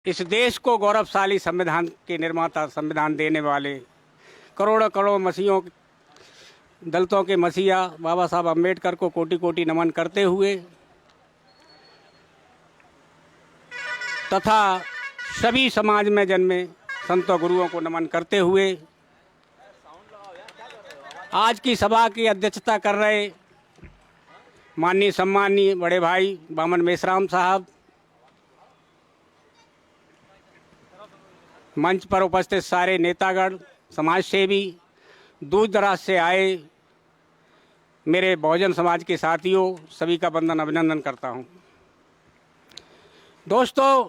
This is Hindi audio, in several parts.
इस देश को गौरवशाली संविधान के निर्माता, संविधान देने वाले, करोड़ों करोड़ मसीहों, दलितों के मसीहा बाबा साहब अम्बेडकर को कोटि कोटि नमन करते हुए तथा सभी समाज में जन्मे संतों गुरुओं को नमन करते हुए आज की सभा की अध्यक्षता कर रहे माननीय सम्माननीय बड़े भाई बामन मेश्राम साहब, मंच पर उपस्थित सारे नेतागण, समाज सेवी, दूर दराज से आए मेरे बहुजन समाज के साथियों, सभी का वंदन अभिनंदन करता हूं। दोस्तों,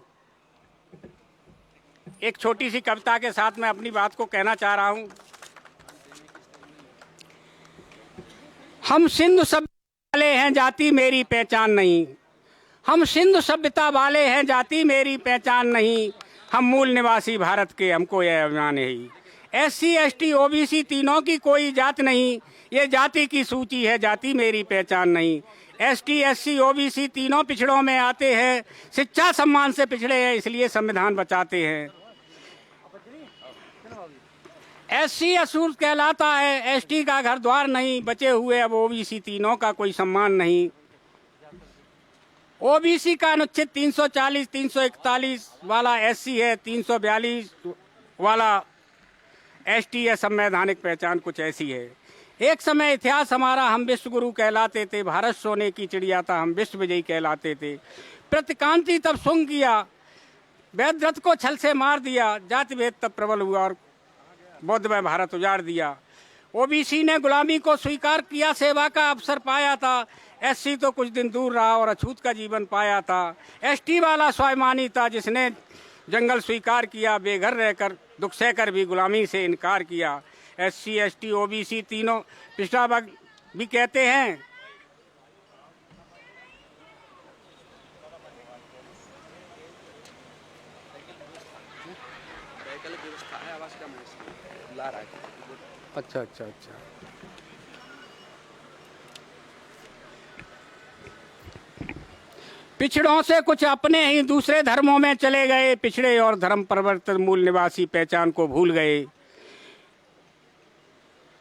एक छोटी सी कविता के साथ मैं अपनी बात को कहना चाह रहा हूं। हम सिंधु सभ्यता वाले हैं, जाति मेरी पहचान नहीं। हम सिंधु सभ्यता वाले हैं, जाति मेरी पहचान नहीं। हम मूल निवासी भारत के, हमको यह अभिमान है ही। SC ST OBC तीनों की कोई जात नहीं, ये जाति की सूची है, जाति मेरी पहचान नहीं। ST SC OBC तीनों पिछड़ों में आते हैं, शिक्षा सम्मान से पिछड़े हैं, इसलिए संविधान बचाते हैं। SC असूर कहलाता है, ST का घर द्वार नहीं, बचे हुए अब OBC तीनों का कोई सम्मान नहीं। OBC का अनुच्छेद 340, 341 वाला SC है, 342 वाला ST है। संवैधानिक पहचान कुछ ऐसी है। एक समय इतिहास हमारा, हम विश्व गुरु कहलाते थे, भारत सोने की चिड़िया था, हम विश्व विजयी कहलाते थे। प्रतिकांति तब सुंग किया, वैद्य रथ को छल से मार दिया, जाति भेद तब प्रबल हुआ और बौद्ध में भारत उजाड़ दिया। OBC ने गुलामी को स्वीकार किया, सेवा का अवसर पाया था। SC तो कुछ दिन दूर रहा और अछूत का जीवन पाया था। ST वाला स्वाभिमानी था, जिसने जंगल स्वीकार किया, बेघर रहकर दुख सहकर भी गुलामी से इनकार किया। SC ST OBC तीनों पिछड़ा वर्ग भी कहते हैं। अच्छा। पिछड़ों से कुछ अपने ही दूसरे धर्मों में चले गए, पिछड़े और धर्म परिवर्तन मूल निवासी पहचान को भूल गए।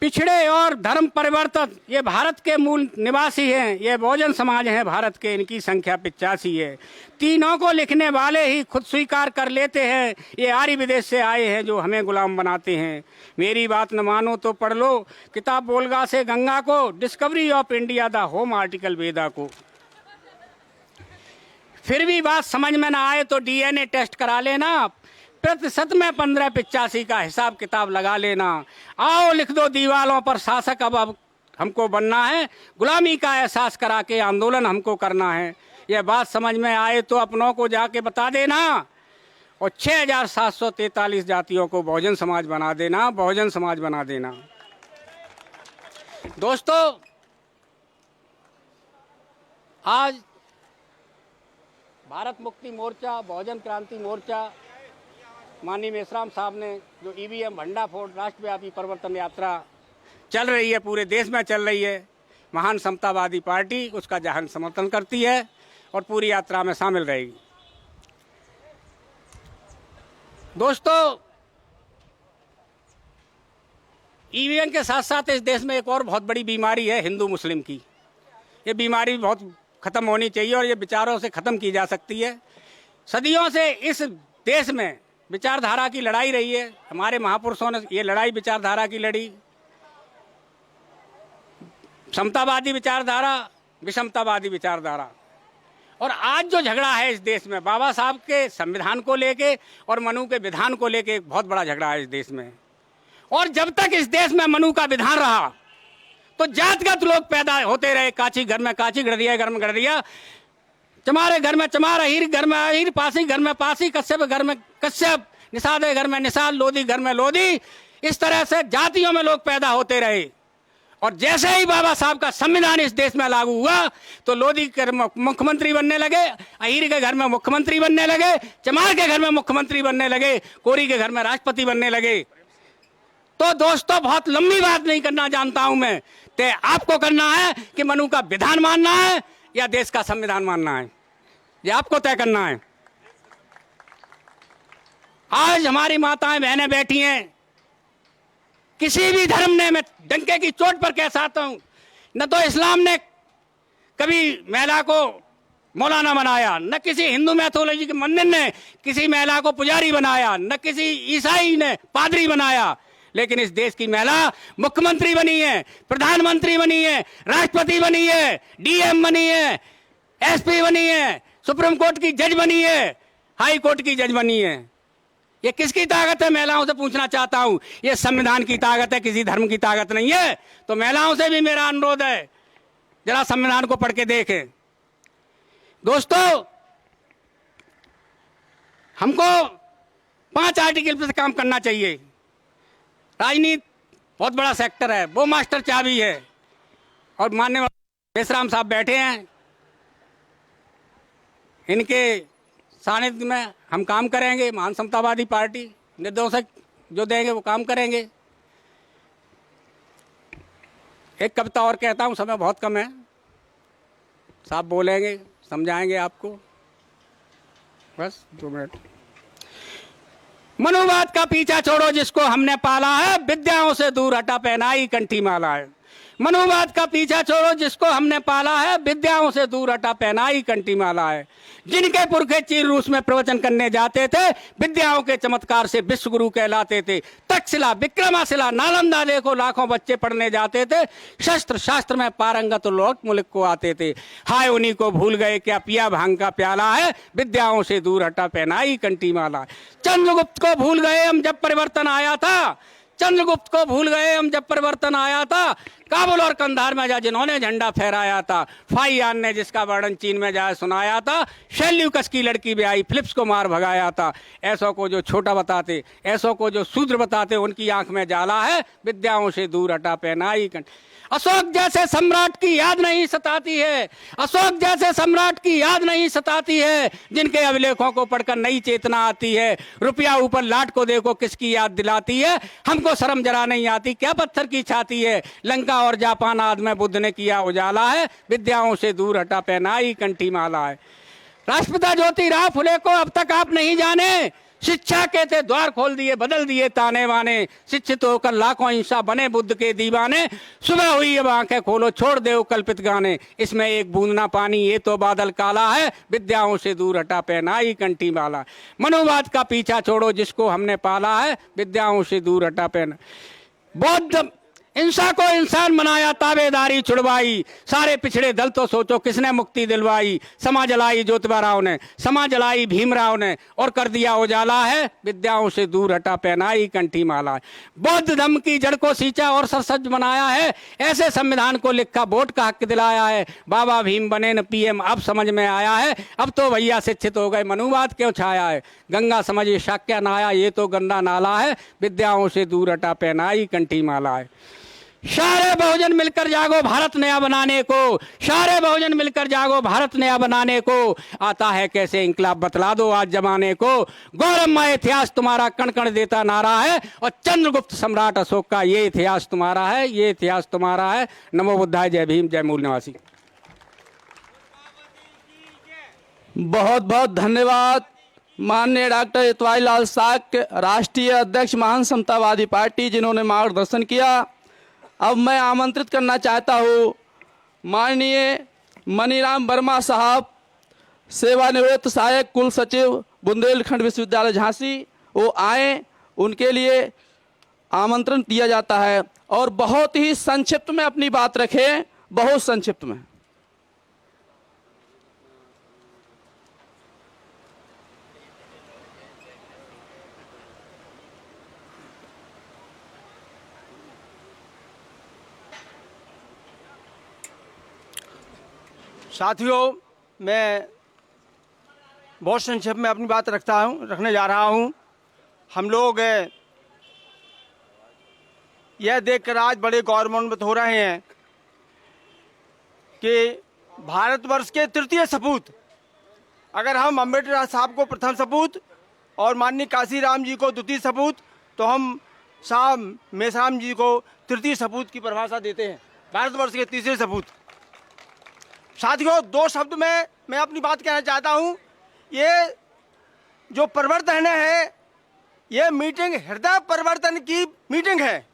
पिछड़े और धर्म परिवर्तन ये भारत के मूल निवासी हैं, ये बहुजन समाज हैं भारत के, इनकी संख्या 85 है। तीनों को लिखने वाले ही खुद स्वीकार कर लेते हैं, ये आर्य विदेश से आए हैं जो हमें गुलाम बनाते हैं। मेरी बात न मानो तो पढ़ लो किताब बोलगा से गंगा को, डिस्कवरी ऑफ इंडिया द होम आर्टिकल वेदा को। फिर भी बात समझ में ना आए तो DNA टेस्ट करा लेना, प्रतिशत में 1585 का हिसाब किताब लगा लेना। आओ लिख दो दीवालों पर, शासक अब हमको बनना है, गुलामी का एहसास करा के आंदोलन हमको करना है। यह बात समझ में आए तो अपनों को जाके बता देना और 6743 जातियों को बहुजन समाज बना देना, बहुजन समाज बना देना। दोस्तों, आज भारत मुक्ति मोर्चा, बहुजन क्रांति मोर्चा, माननीय मेश्राम साहब ने जो EVM भंडाफोड़ राष्ट्रव्यापी परिवर्तन यात्रा चल रही है, पूरे देश में चल रही है, महान समतावादी पार्टी उसका जहां समर्थन करती है और पूरी यात्रा में शामिल रहेगी। दोस्तों, EVM के साथ साथ इस देश में एक और बहुत बड़ी बीमारी है, हिंदू मुस्लिम की। ये बीमारी बहुत खत्म होनी चाहिए और ये विचारों से खत्म की जा सकती है। सदियों से इस देश में विचारधारा की लड़ाई रही है, हमारे महापुरुषों ने ये लड़ाई विचारधारा की लड़ी। समतावादी विचारधारा, विषमतावादी विचारधारा। और आज जो झगड़ा है इस देश में, बाबा साहब के संविधान को लेके और मनु के विधान को लेके एक बहुत बड़ा झगड़ा है इस देश में। और जब तक इस देश में मनु का विधान रहा तो जातगत लोग पैदा होते रहे। काची घर में काची, गड़रिया घर में गड़रिया, चमारे घर में चमार, अहीर घर में अहीर, पासी घर में पासी, कश्यप घर में कश्यप, निषादे घर में निषाद, लोधी घर में लोधी। इस तरह से जातियों में लोग पैदा होते रहे। और जैसे ही बाबा साहब का संविधान इस देश में लागू हुआ तो लोधी के घर में मुख्यमंत्री बनने लगे, अहीर के घर में मुख्यमंत्री बनने लगे, चमार के घर में मुख्यमंत्री बनने लगे, कोरी के घर में राष्ट्रपति बनने लगे। तो दोस्तों, बहुत लंबी बात नहीं करना जानता हूं मैं, तो आपको करना है कि मनु का विधान मानना है या देश का संविधान मानना है, ये आपको तय करना है। आज हमारी माताएं बहनें बैठी हैं, किसी भी धर्म ने, मैं डंके की चोट पर कह सकता हूं, न तो इस्लाम ने कभी महिला को मौलाना बनाया, न किसी हिंदू मैथोलॉजी के मंदिर ने किसी महिला को पुजारी बनाया, न किसी ईसाई ने पादरी बनाया। लेकिन इस देश की महिला मुख्यमंत्री बनी है, प्रधानमंत्री बनी है, राष्ट्रपति बनी है, डीएम बनी है, एसपी बनी है, सुप्रीम कोर्ट की जज बनी है, हाई कोर्ट की जज बनी है। ये किसकी ताकत है? महिलाओं से पूछना चाहता हूं। ये संविधान की ताकत है, किसी धर्म की ताकत नहीं है। तो महिलाओं से भी मेरा अनुरोध है, जरा संविधान को पढ़ के देखें। दोस्तों, हमको 5 आर्टिकल पर काम करना चाहिए। राजनीति बहुत बड़ा सेक्टर है, वो मास्टर चाबी है। और माननीय बेसराम साहब बैठे हैं, इनके सानिध्य में हम काम करेंगे। महान समतावादी पार्टी निर्देशक जो देंगे वो काम करेंगे। एक कविता और कहता हूं, समय बहुत कम है, साहब बोलेंगे, समझाएंगे आपको, बस 2 मिनट। मनुवाद का पीछा छोड़ो जिसको हमने पाला है, विद्याओं से दूर हटा पहनाई कंठी माला है। मनुवाद का पीछा छोड़ो जिसको हमने पाला है, विद्याओं से दूर हटा पहनाई कंठी माला है। जिनके पुरखे चीन रूस में प्रवचन करने जाते थे, विद्याओं के चमत्कार से विश्व गुरु कहलाते थे। तक्षशिला, विक्रमाशिला, नालंदा देखो लाखों बच्चे पढ़ने जाते थे। शस्त्र शास्त्र में पारंगत लोग मुल्क को आते थे। हाय उन्हीं को भूल गए क्या पिया भांग का प्याला है, विद्याओं से दूर हटा पहनाई कंठी माला। चंद्रगुप्त को भूल गए हम जब परिवर्तन आया था, चंद्रगुप्त को भूल गए हम जब परिवर्तन आया था। काबुल और कंधार में जा जिन्होंने झंडा फहराया था। फाइयान ने जिसका वर्णन चीन में जाए सुनाया था। शैल्यूकस की लड़की भी आई, फिलिप्स को मार भगाया था। ऐसों को जो छोटा बताते, ऐसों को जो शूद्र बताते, उनकी आंख में जाला है, विद्याओं से दूर हटा पहनाई कंठी। अशोक जैसे सम्राट की याद नहीं सताती है, अशोक जैसे सम्राट की याद नहीं सताती है, जिनके अभिलेखों को पढ़कर नई चेतना आती है। रुपया ऊपर लाट को देखो किसकी याद दिलाती है, हमको शर्म जरा नहीं आती क्या पत्थर की छाती है। लंका और जापान आदि में बुद्ध ने किया उजाला है, विद्याओं से दूर हटा पहनाई कंठी माला है। राष्ट्रपिता ज्योतिराव फुले को अब तक आप नहीं जाने, शिक्षा के थे द्वार खोल दिए, बदल दिए ताने बाने। शिक्षित होकर लाखों हिंसा बने बुद्ध के दीवाने। सुबह हुई अब आंखें खोलो, छोड़ दे कल्पित गाने। इसमें एक बूंद ना पानी, ये तो बादल काला है, विद्याओं से दूर हटा पहनाई कंठी माला। मनुवाद का पीछा छोड़ो जिसको हमने पाला है, विद्याओं से दूर हटा पहना। बौद्ध इंसा को इंसान बनाया, ताबेदारी छुड़वाई। सारे पिछड़े दल तो सोचो किसने मुक्ति दिलवाई। समा जलाई ज्योतिबा राव ने, समा जलाई भीमराव ने, और कर दिया उजाला है, विद्याओं से दूर हटा पहनाई कंठी माला। बौद्ध धर्म की जड़ को सींचा और सरसज बनाया है, ऐसे संविधान को लिखा वोट का हक दिलाया है। बाबा भीम बने न पीएम अब समझ में आया है, अब तो भैया शिक्षित हो गए, मनुवाद क्यों छाया है। गंगा समझिए शाक्या नाया, ये तो गंदा नाला है, विद्याओं से दूर हटा पहनाई कंठी माला है। सारे बहुजन मिलकर जागो भारत नया बनाने को, सारे बहुजन मिलकर जागो भारत नया बनाने को। आता है कैसे इंकलाब बतला दो आज जमाने को। गौरवमय इतिहास तुम्हारा कण कण देता नारा है, और चंद्रगुप्त सम्राट अशोक का ये इतिहास तुम्हारा है, ये इतिहास तुम्हारा है। नमो बुद्धाय, जय भीम, जय मूल निवासी। बहुत बहुत धन्यवाद माननीय डॉक्टर इतवाई लाल साक्य, राष्ट्रीय अध्यक्ष महान समतावादी पार्टी, जिन्होंने मार्गदर्शन किया। अब मैं आमंत्रित करना चाहता हूँ माननीय मनीराम वर्मा साहब, सेवानिवृत्त सहायक कुल सचिव बुंदेलखंड विश्वविद्यालय झांसी, वो आए, उनके लिए आमंत्रण दिया जाता है। और बहुत ही संक्षिप्त में अपनी बात रखें, बहुत संक्षिप्त में। साथियों, मैं बहुत संक्षेप में अपनी बात रखने जा रहा हूं। हम लोग यह देखकर आज बड़े गौरवान्वित हो रहे हैं कि भारतवर्ष के तृतीय सपूत, अगर हम अम्बेडकर साहब को प्रथम सपूत और माननीय काशीराम जी को द्वितीय सपूत, तो हम साहब मेश्राम जी को तृतीय सपूत की परिभाषा देते हैं, भारतवर्ष के तीसरे सपूत। साथियों, 2 शब्द में मैं अपनी बात कहना चाहता हूं। ये जो परिवर्तन है ये मीटिंग हृदय परिवर्तन की मीटिंग है।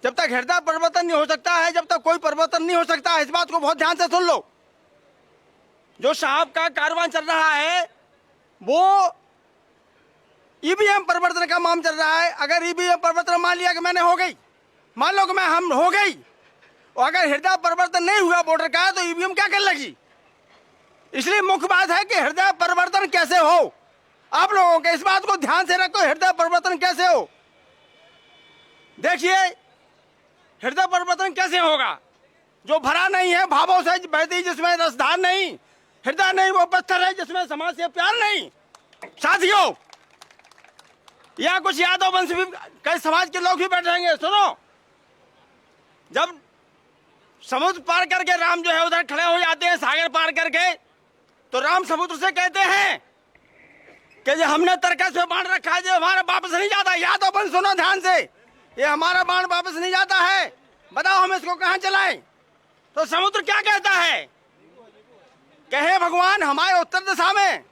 जब तक हृदय परिवर्तन नहीं हो सकता है, जब तक कोई परिवर्तन नहीं हो सकता है, इस बात को बहुत ध्यान से सुन लो। जो साहब का कारवां चल रहा है वो ईवीएम परिवर्तन का मामला चल रहा है। अगर ईवीएम परिवर्तन मान लिया कि मैंने हो गई, मान लो कि मैं हम हो गई, और अगर हृदय परिवर्तन नहीं हुआ वोटर का, तो ईवीएम क्या कर लगी। इसलिए मुख्य बात है कि हृदय परिवर्तन कैसे हो। आप लोगों के इस बात को ध्यान से रखो, हृदय परिवर्तन कैसे हो। देखिए हृदय परिवर्तन कैसे होगा। जो भरा नहीं है भावों से बहती, जिसमें रसधार नहीं, हृदय नहीं वो पत्थर है जिसमें समाज से प्यार नहीं। साथियों, यहाँ कुछ यादव वंश भी, कई समाज के लोग भी बैठेंगे। सुनो, जब समुद्र पार करके राम जो है उधर खड़े हो जाते हैं, सागर पार करके, तो राम समुद्र से कहते हैं कि जो हमने तरकस में बांध रखा है, जो हमारा वापस नहीं जाता। यादव वंश सुनो ध्यान से, ये हमारा बाण वापस नहीं जाता है, बताओ हम इसको कहां चलाएं। तो समुद्र क्या कहता है कि हे भगवान हमारे उत्तर दिशा में,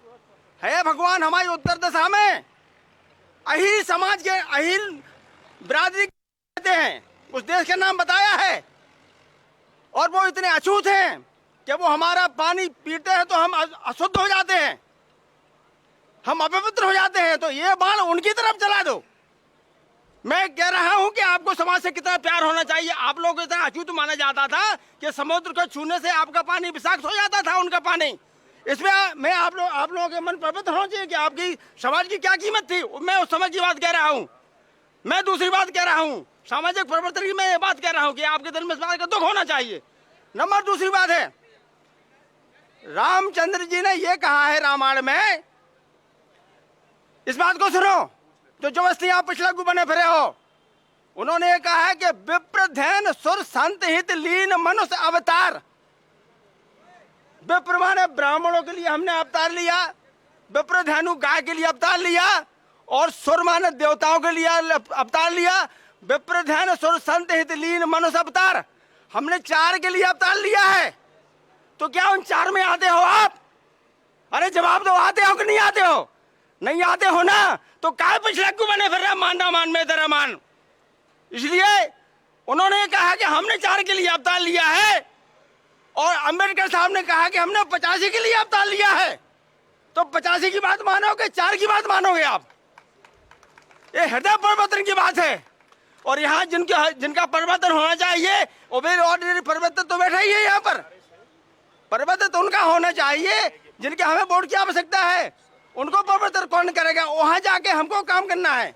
हे भगवान हमारी उत्तर दिशा में अहीर समाज के, अहीर बिरादरी कहते हैं, उस देश का नाम बताया है। और वो इतने अछूत हैं कि वो हमारा पानी पीते हैं तो हम अशुद्ध हो जाते हैं, हम अपवित्र हो जाते हैं। तो ये बाण उनकी तरफ चला दो। मैं कह रहा हूं कि आपको समाज से कितना प्यार होना चाहिए। आप लोगों को इतना अछूत माना जाता था कि समुद्र को छूने से आपका पानी विषाक्त हो जाता था, उनका पानी। इसमें मैं आप लोगों के मन पवित्र होना चाहिए कि आपकी समाज की क्या कीमत थी। मैं उस समय की बात कह रहा हूं। मैं दूसरी बात कह रहा हूं, सामाजिक परिवर्तन की मैं ये बात कह रहा हूं कि आपके दिल में इस बात का दुख होना चाहिए। नंबर दूसरी बात है, रामचंद्र जी ने ये कहा है रामायण में, इस बात को सुनो, जो जबरदस्ती आप पिछला बने फिरे हो। उन्होंने ये कहा है कि विप्र धैन सुर संत हित लीन मनुष्य अवतार। विप्र माने ब्राह्मणों के लिए हमने अवतार लिया, विप्र धैनु गाय के लिए अवतार लिया, और सुर माने देवताओं के लिए अवतार लिया। विप्र धैन सुर संत हित लीन मनुष्य अवतार, हमने चार के लिए अवतार लिया है। तो क्या उन चार में आते हो आप? अरे जवाब दो, आते हो कि नहीं आते हो? नहीं आते हो ना, तो काय पिछले क्यों बने फिर रहे, मानना मान में तेरा मान। इसलिए उन्होंने कहा कि हमने चार के लिए अवतार लिया है, और अंबेडकर साहब ने कहा कि हमने 85 के लिए अवतार लिया है। तो 85 की बात मानोगे, चार की बात मानोगे आप? ये हृदय परिवर्तन की बात है। और यहाँ जिनका परिवर्तन होना चाहिए, वो भी ऑर्डिनरी परिवर्तन तो बैठा ही है यहाँ पर। परिवर्तन तो उनका होना चाहिए जिनके हमें वोट की आवश्यकता है। उनको परिवर्तन कौन करेगा? वहां जाके हमको काम करना है।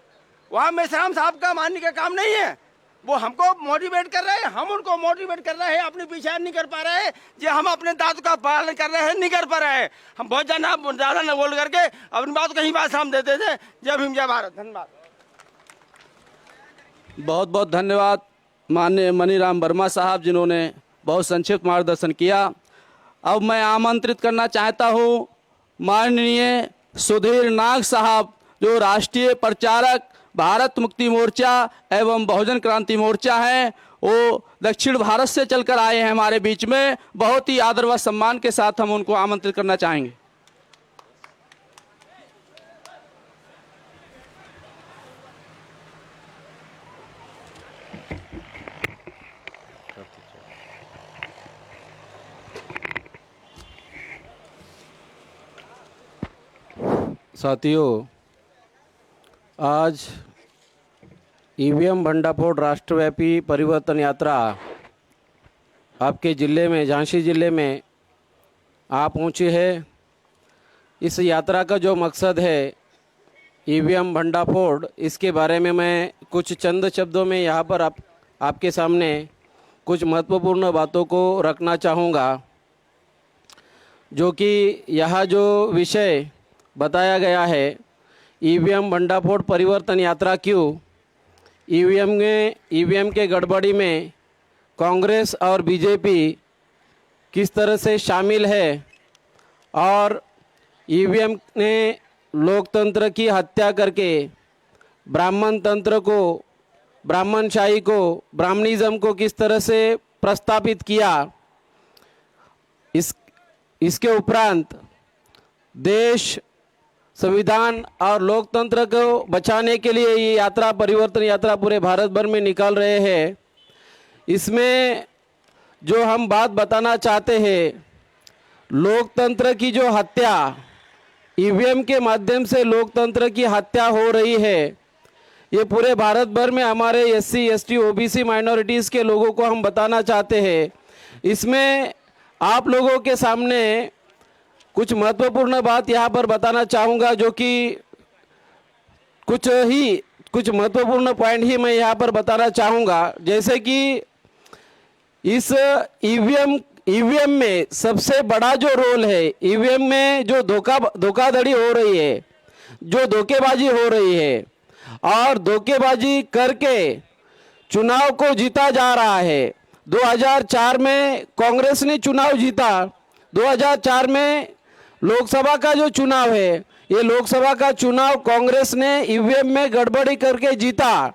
वहां मेश्राम साहब का मानने का काम नहीं है। वो हमको मोटिवेट कर रहे हैं, हम उनको मोटिवेट कर रहे हैं। अपनी पीछे नहीं कर पा रहे हैं, जो हम अपने दादू का पालन कर रहे हैं, नहीं कर पा रहे हैं। हम बहुत ज्यादा न बोल करके अपनी बात कहीं बात हम देते थे। जय भीम, जय भारत। धन्यवाद। बहुत बहुत धन्यवाद माननीय मनीराम वर्मा साहब, जिन्होंने बहुत संक्षिप्त मार्गदर्शन किया। अब मैं आमंत्रित करना चाहता हूं माननीय सुधीर नाग साहब, जो राष्ट्रीय प्रचारक भारत मुक्ति मोर्चा एवं बहुजन क्रांति मोर्चा है। वो दक्षिण भारत से चलकर आए हैं हमारे बीच में। बहुत ही आदर व सम्मान के साथ हम उनको आमंत्रित करना चाहेंगे। साथियों, आज ईवीएम भंडाफोड़ राष्ट्रव्यापी परिवर्तन यात्रा आपके ज़िले में, झांसी ज़िले में आ पहुंची है। इस यात्रा का जो मकसद है ईवीएम भंडाफोड़, इसके बारे में मैं कुछ चंद शब्दों में यहाँ पर आपके सामने कुछ महत्वपूर्ण बातों को रखना चाहूँगा। जो कि यह जो विषय बताया गया है, ईवीएम भंडाफोड़ परिवर्तन यात्रा क्यों, ईवीएम के गड़बड़ी में कांग्रेस और बीजेपी किस तरह से शामिल है, और ईवीएम ने लोकतंत्र की हत्या करके ब्राह्मण तंत्र को, ब्राह्मणशाही को, ब्राह्मणिज्म को किस तरह से प्रस्तापित किया। इसके उपरांत देश संविधान और लोकतंत्र को बचाने के लिए ये यात्रा, परिवर्तन यात्रा पूरे भारत भर में निकाल रहे हैं। इसमें जो हम बात बताना चाहते हैं, लोकतंत्र की जो हत्या, ईवीएम के माध्यम से लोकतंत्र की हत्या हो रही है, ये पूरे भारत भर में हमारे एससी, एसटी, ओबीसी माइनॉरिटीज़ के लोगों को हम बताना चाहते हैं। इसमें आप लोगों के सामने कुछ महत्वपूर्ण बात यहाँ पर बताना चाहूँगा, जो कि कुछ महत्वपूर्ण पॉइंट ही मैं यहाँ पर बताना चाहूँगा। जैसे कि इस ईवीएम में सबसे बड़ा जो रोल है, ईवीएम में जो धोखाधड़ी हो रही है, जो धोखेबाजी हो रही है और धोखेबाजी करके चुनाव को जीता जा रहा है। 2004 में कांग्रेस ने चुनाव जीता। 2004 में लोकसभा का जो चुनाव है, ये लोकसभा का चुनाव कांग्रेस ने ईवीएम में गड़बड़ी करके जीता।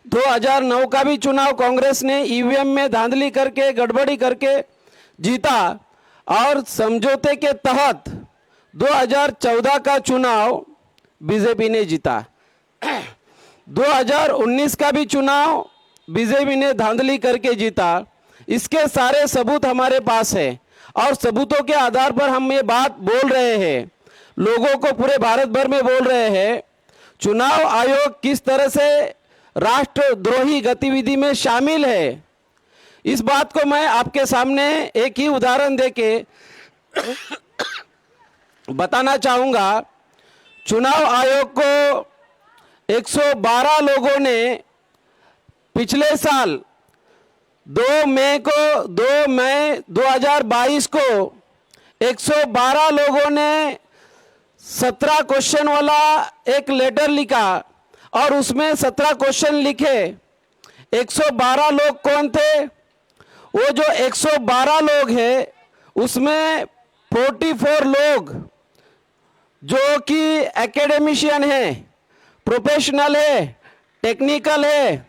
2009 का भी चुनाव कांग्रेस ने ईवीएम में धांधली करके, गड़बड़ी करके जीता। और समझौते के तहत 2014 का चुनाव बीजेपी ने जीता। 2019 का भी चुनाव बीजेपी ने धांधली करके जीता। इसके सारे सबूत हमारे पास है और सबूतों के आधार पर हम ये बात बोल रहे हैं, लोगों को पूरे भारत भर में बोल रहे हैं, चुनाव आयोग किस तरह से राष्ट्रद्रोही गतिविधि में शामिल है। इस बात को मैं आपके सामने एक ही उदाहरण देके बताना चाहूँगा। चुनाव आयोग को 112 लोगों ने पिछले साल 2 मई 2022 को 112 लोगों ने 17 क्वेश्चन वाला एक लेटर लिखा और उसमें 17 क्वेश्चन लिखे। 112 लोग कौन थे? वो जो 112 लोग हैं उसमें 44 लोग जो कि एकेडमिशियन है, प्रोफेशनल है, टेक्निकल है।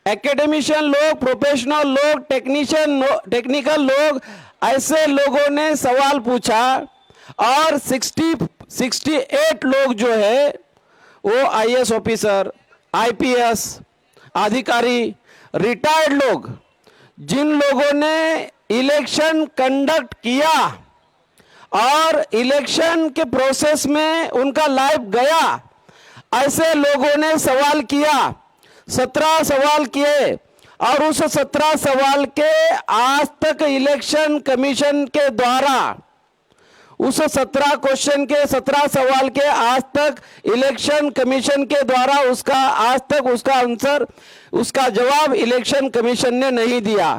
एकेडमिशियन लोग, प्रोफेशनल लोग, टेक्निकल लोग, ऐसे लोगों ने सवाल पूछा। और 68 लोग जो है वो आईएएस ऑफिसर, आईपीएस अधिकारी, रिटायर्ड लोग, जिन लोगों ने इलेक्शन कंडक्ट किया और इलेक्शन के प्रोसेस में उनका लाइफ गया, ऐसे लोगों ने सवाल किया। 17 सवाल किए और उस 17 सवाल के आज तक इलेक्शन कमीशन के द्वारा, उस 17 क्वेश्चन के 17 सवाल के आज तक इलेक्शन कमीशन के द्वारा उसका आज तक उसका आंसर, उसका जवाब इलेक्शन कमीशन ने नहीं दिया।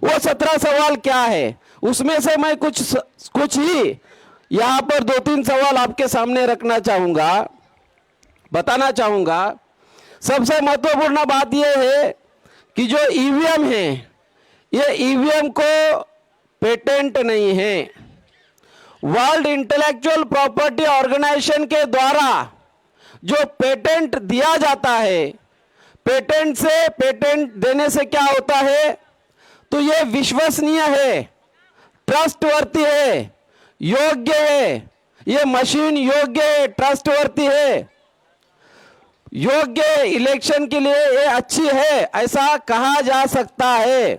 वो 17 सवाल क्या है, उसमें से मैं कुछ ही यहाँ पर 2-3 सवाल आपके सामने रखना चाहूँगा, बताना चाहूँगा। सबसे महत्वपूर्ण बात यह है कि जो ईवीएम है, ये ईवीएम को पेटेंट नहीं है। वर्ल्ड इंटेलेक्चुअल प्रॉपर्टी ऑर्गेनाइजेशन के द्वारा जो पेटेंट दिया जाता है, पेटेंट देने से क्या होता है, तो ये विश्वसनीय है, ट्रस्टवर्थी है, योग्य है, ये मशीन योग्य है, ट्रस्टवर्थी है, योग्य इलेक्शन के लिए ये अच्छी है, ऐसा कहा जा सकता है।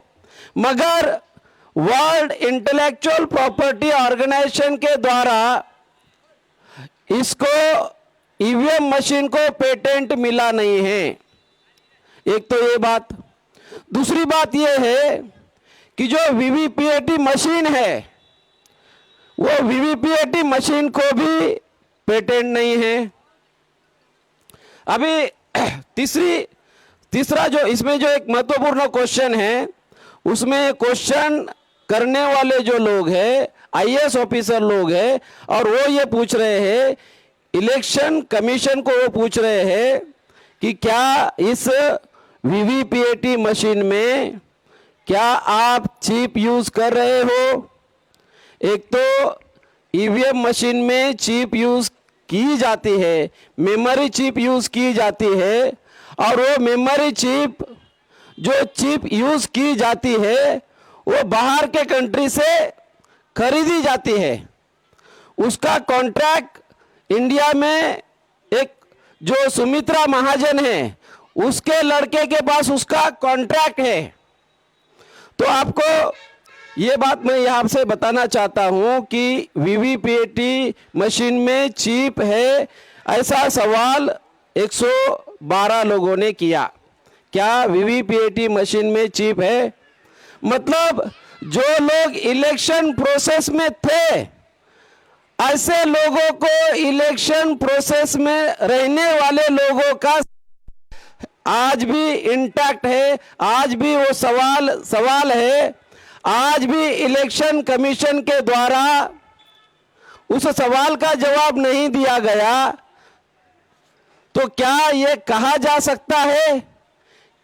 मगर वर्ल्ड इंटेलेक्चुअल प्रॉपर्टी ऑर्गेनाइजेशन के द्वारा इसको, ईवीएम मशीन को पेटेंट मिला नहीं है। एक तो ये बात। दूसरी बात ये है कि जो वीवीपीएटी मशीन है, वो वीवीपीएटी मशीन को भी पेटेंट नहीं है। अभी तीसरा जो इसमें जो एक महत्वपूर्ण क्वेश्चन है, उसमें क्वेश्चन करने वाले जो लोग हैं, आईएएस ऑफिसर लोग हैं, और वो ये पूछ रहे हैं, इलेक्शन कमीशन को वो पूछ रहे हैं कि क्या इस वीवीपीएटी मशीन में क्या आप चिप यूज कर रहे हो। एक तो ईवीएम मशीन में चिप यूज की जाती है, मेमोरी चिप यूज की जाती है, और वो मेमोरी चिप जो चिप यूज की जाती है वो बाहर के कंट्री से खरीदी जाती है। उसका कॉन्ट्रैक्ट इंडिया में एक जो सुमित्रा महाजन है उसके लड़के के पास उसका कॉन्ट्रैक्ट है। तो आपको ये बात मैं यहाँ से बताना चाहता हूँ कि वीवीपीएटी मशीन में चिप है, ऐसा सवाल 112 लोगों ने किया। क्या वीवीपीएटी मशीन में चिप है? मतलब जो लोग इलेक्शन प्रोसेस में थे, ऐसे लोगों को इलेक्शन प्रोसेस में रहने वाले लोगों का आज भी इंटैक्ट है, आज भी वो सवाल है, आज भी इलेक्शन कमीशन के द्वारा उस सवाल का जवाब नहीं दिया गया। तो क्या ये कहा जा सकता है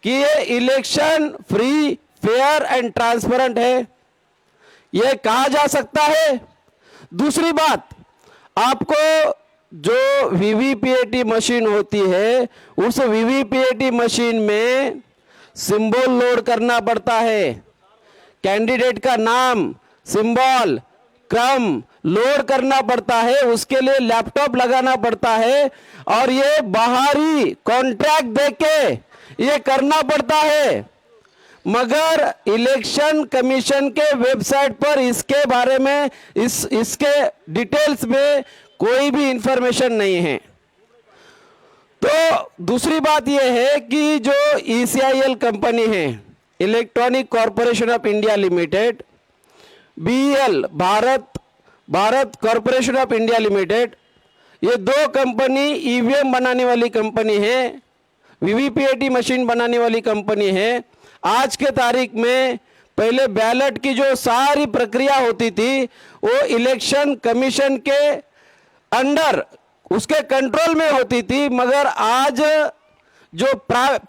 कि ये election free, fair and transparent है? ये कहा जा सकता है? दूसरी बात, आपको जो वीवीपीएटी मशीन होती है, उस वीवीपीएटी मशीन में सिंबल लोड करना पड़ता है, कैंडिडेट का नाम, सिंबल, क्रम लोड करना पड़ता है, उसके लिए लैपटॉप लगाना पड़ता है और ये बाहरी कॉन्ट्रैक्ट देके ये करना पड़ता है। मगर इलेक्शन कमीशन के वेबसाइट पर इसके बारे में इसके डिटेल्स में कोई भी इंफॉर्मेशन नहीं है। तो दूसरी बात यह है कि जो ECIL कंपनी है, electronic corporation of India limited, BEL Bharat corporation of India limited, ये दो कंपनी EVM बनाने वाली कंपनी है, वीवीपीएटी मशीन बनाने वाली कंपनी है। आज के तारीख में पहले बैलेट की जो सारी प्रक्रिया होती थी वो इलेक्शन कमीशन के अंडर, उसके कंट्रोल में होती थी, मगर आज जो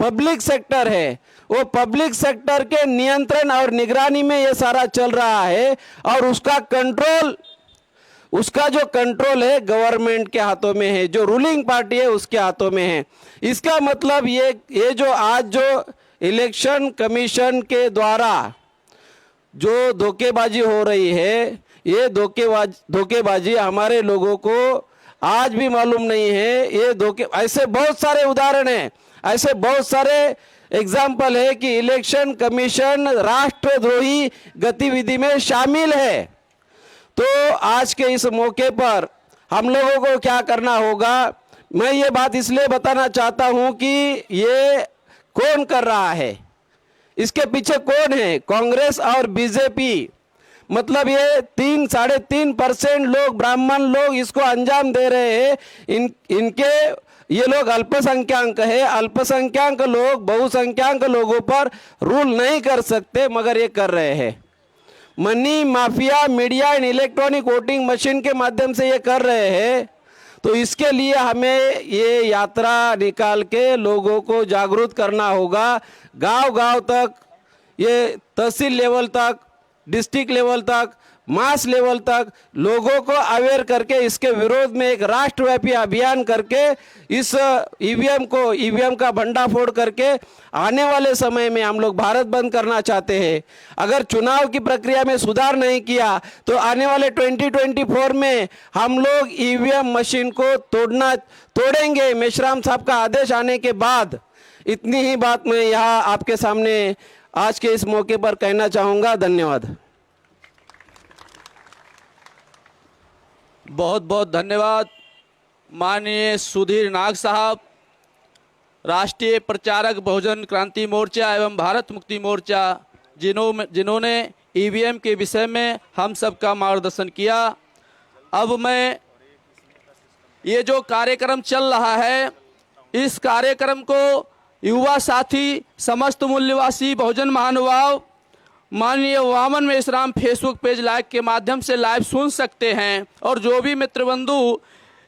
पब्लिक सेक्टर है वो पब्लिक सेक्टर के नियंत्रण और निगरानी में ये सारा चल रहा है और उसका जो कंट्रोल है गवर्नमेंट के हाथों में है, जो रूलिंग पार्टी है उसके हाथों में है। इसका मतलब ये जो आज जो इलेक्शन कमीशन के द्वारा जो धोखेबाजी हो रही है, ये धोखेबाजी हमारे लोगों को आज भी मालूम नहीं है। ये ऐसे बहुत सारे उदाहरण हैं, ऐसे बहुत सारे एग्जाम्पल है कि इलेक्शन कमीशन राष्ट्रद्रोही गतिविधि में शामिल है। तो आज के इस मौके पर हम लोगों को क्या करना होगा, मैं ये बात इसलिए बताना चाहता हूं कि ये कौन कर रहा है, इसके पीछे कौन है, कांग्रेस और बीजेपी। मतलब ये 3-3.5% लोग, ब्राह्मण लोग इसको अंजाम दे रहे हैं। इनके ये लोग अल्पसंख्याक है, अल्पसंख्याक लोग बहुसंख्याक लोगों पर रूल नहीं कर सकते, मगर ये कर रहे हैं। Money mafia, media and electronic voting machine के माध्यम से ये कर रहे हैं। तो इसके लिए हमें ये यात्रा निकाल के लोगों को जागरूक करना होगा, गांव-गांव तक, ये तहसील लेवल तक, डिस्ट्रिक्ट लेवल तक, मास लेवल तक लोगों को अवेयर करके इसके विरोध में एक राष्ट्रव्यापी अभियान करके इस ईवीएम का भंडाफोड़ करके आने वाले समय में हम लोग भारत बंद करना चाहते हैं। अगर चुनाव की प्रक्रिया में सुधार नहीं किया तो आने वाले 2024 में हम लोग ईवीएम मशीन को तोड़ेंगे मेश्राम साहब का आदेश आने के बाद। इतनी ही बात मैं यहाँ आपके सामने आज के इस मौके पर कहना चाहूँगा। धन्यवाद। बहुत बहुत धन्यवाद माननीय सुधीर नाग साहब, राष्ट्रीय प्रचारक बहुजन क्रांति मोर्चा एवं भारत मुक्ति मोर्चा, जिन्होंने ईवीएम के विषय में हम सबका मार्गदर्शन किया। अब मैं ये जो कार्यक्रम चल रहा है, इस कार्यक्रम को युवा साथी, समस्त मूल्यवासी बहुजन महानुभाव माननीय Waman Meshram Facebook page live के माध्यम से लाइव सुन सकते हैं। और जो भी मित्र बंधु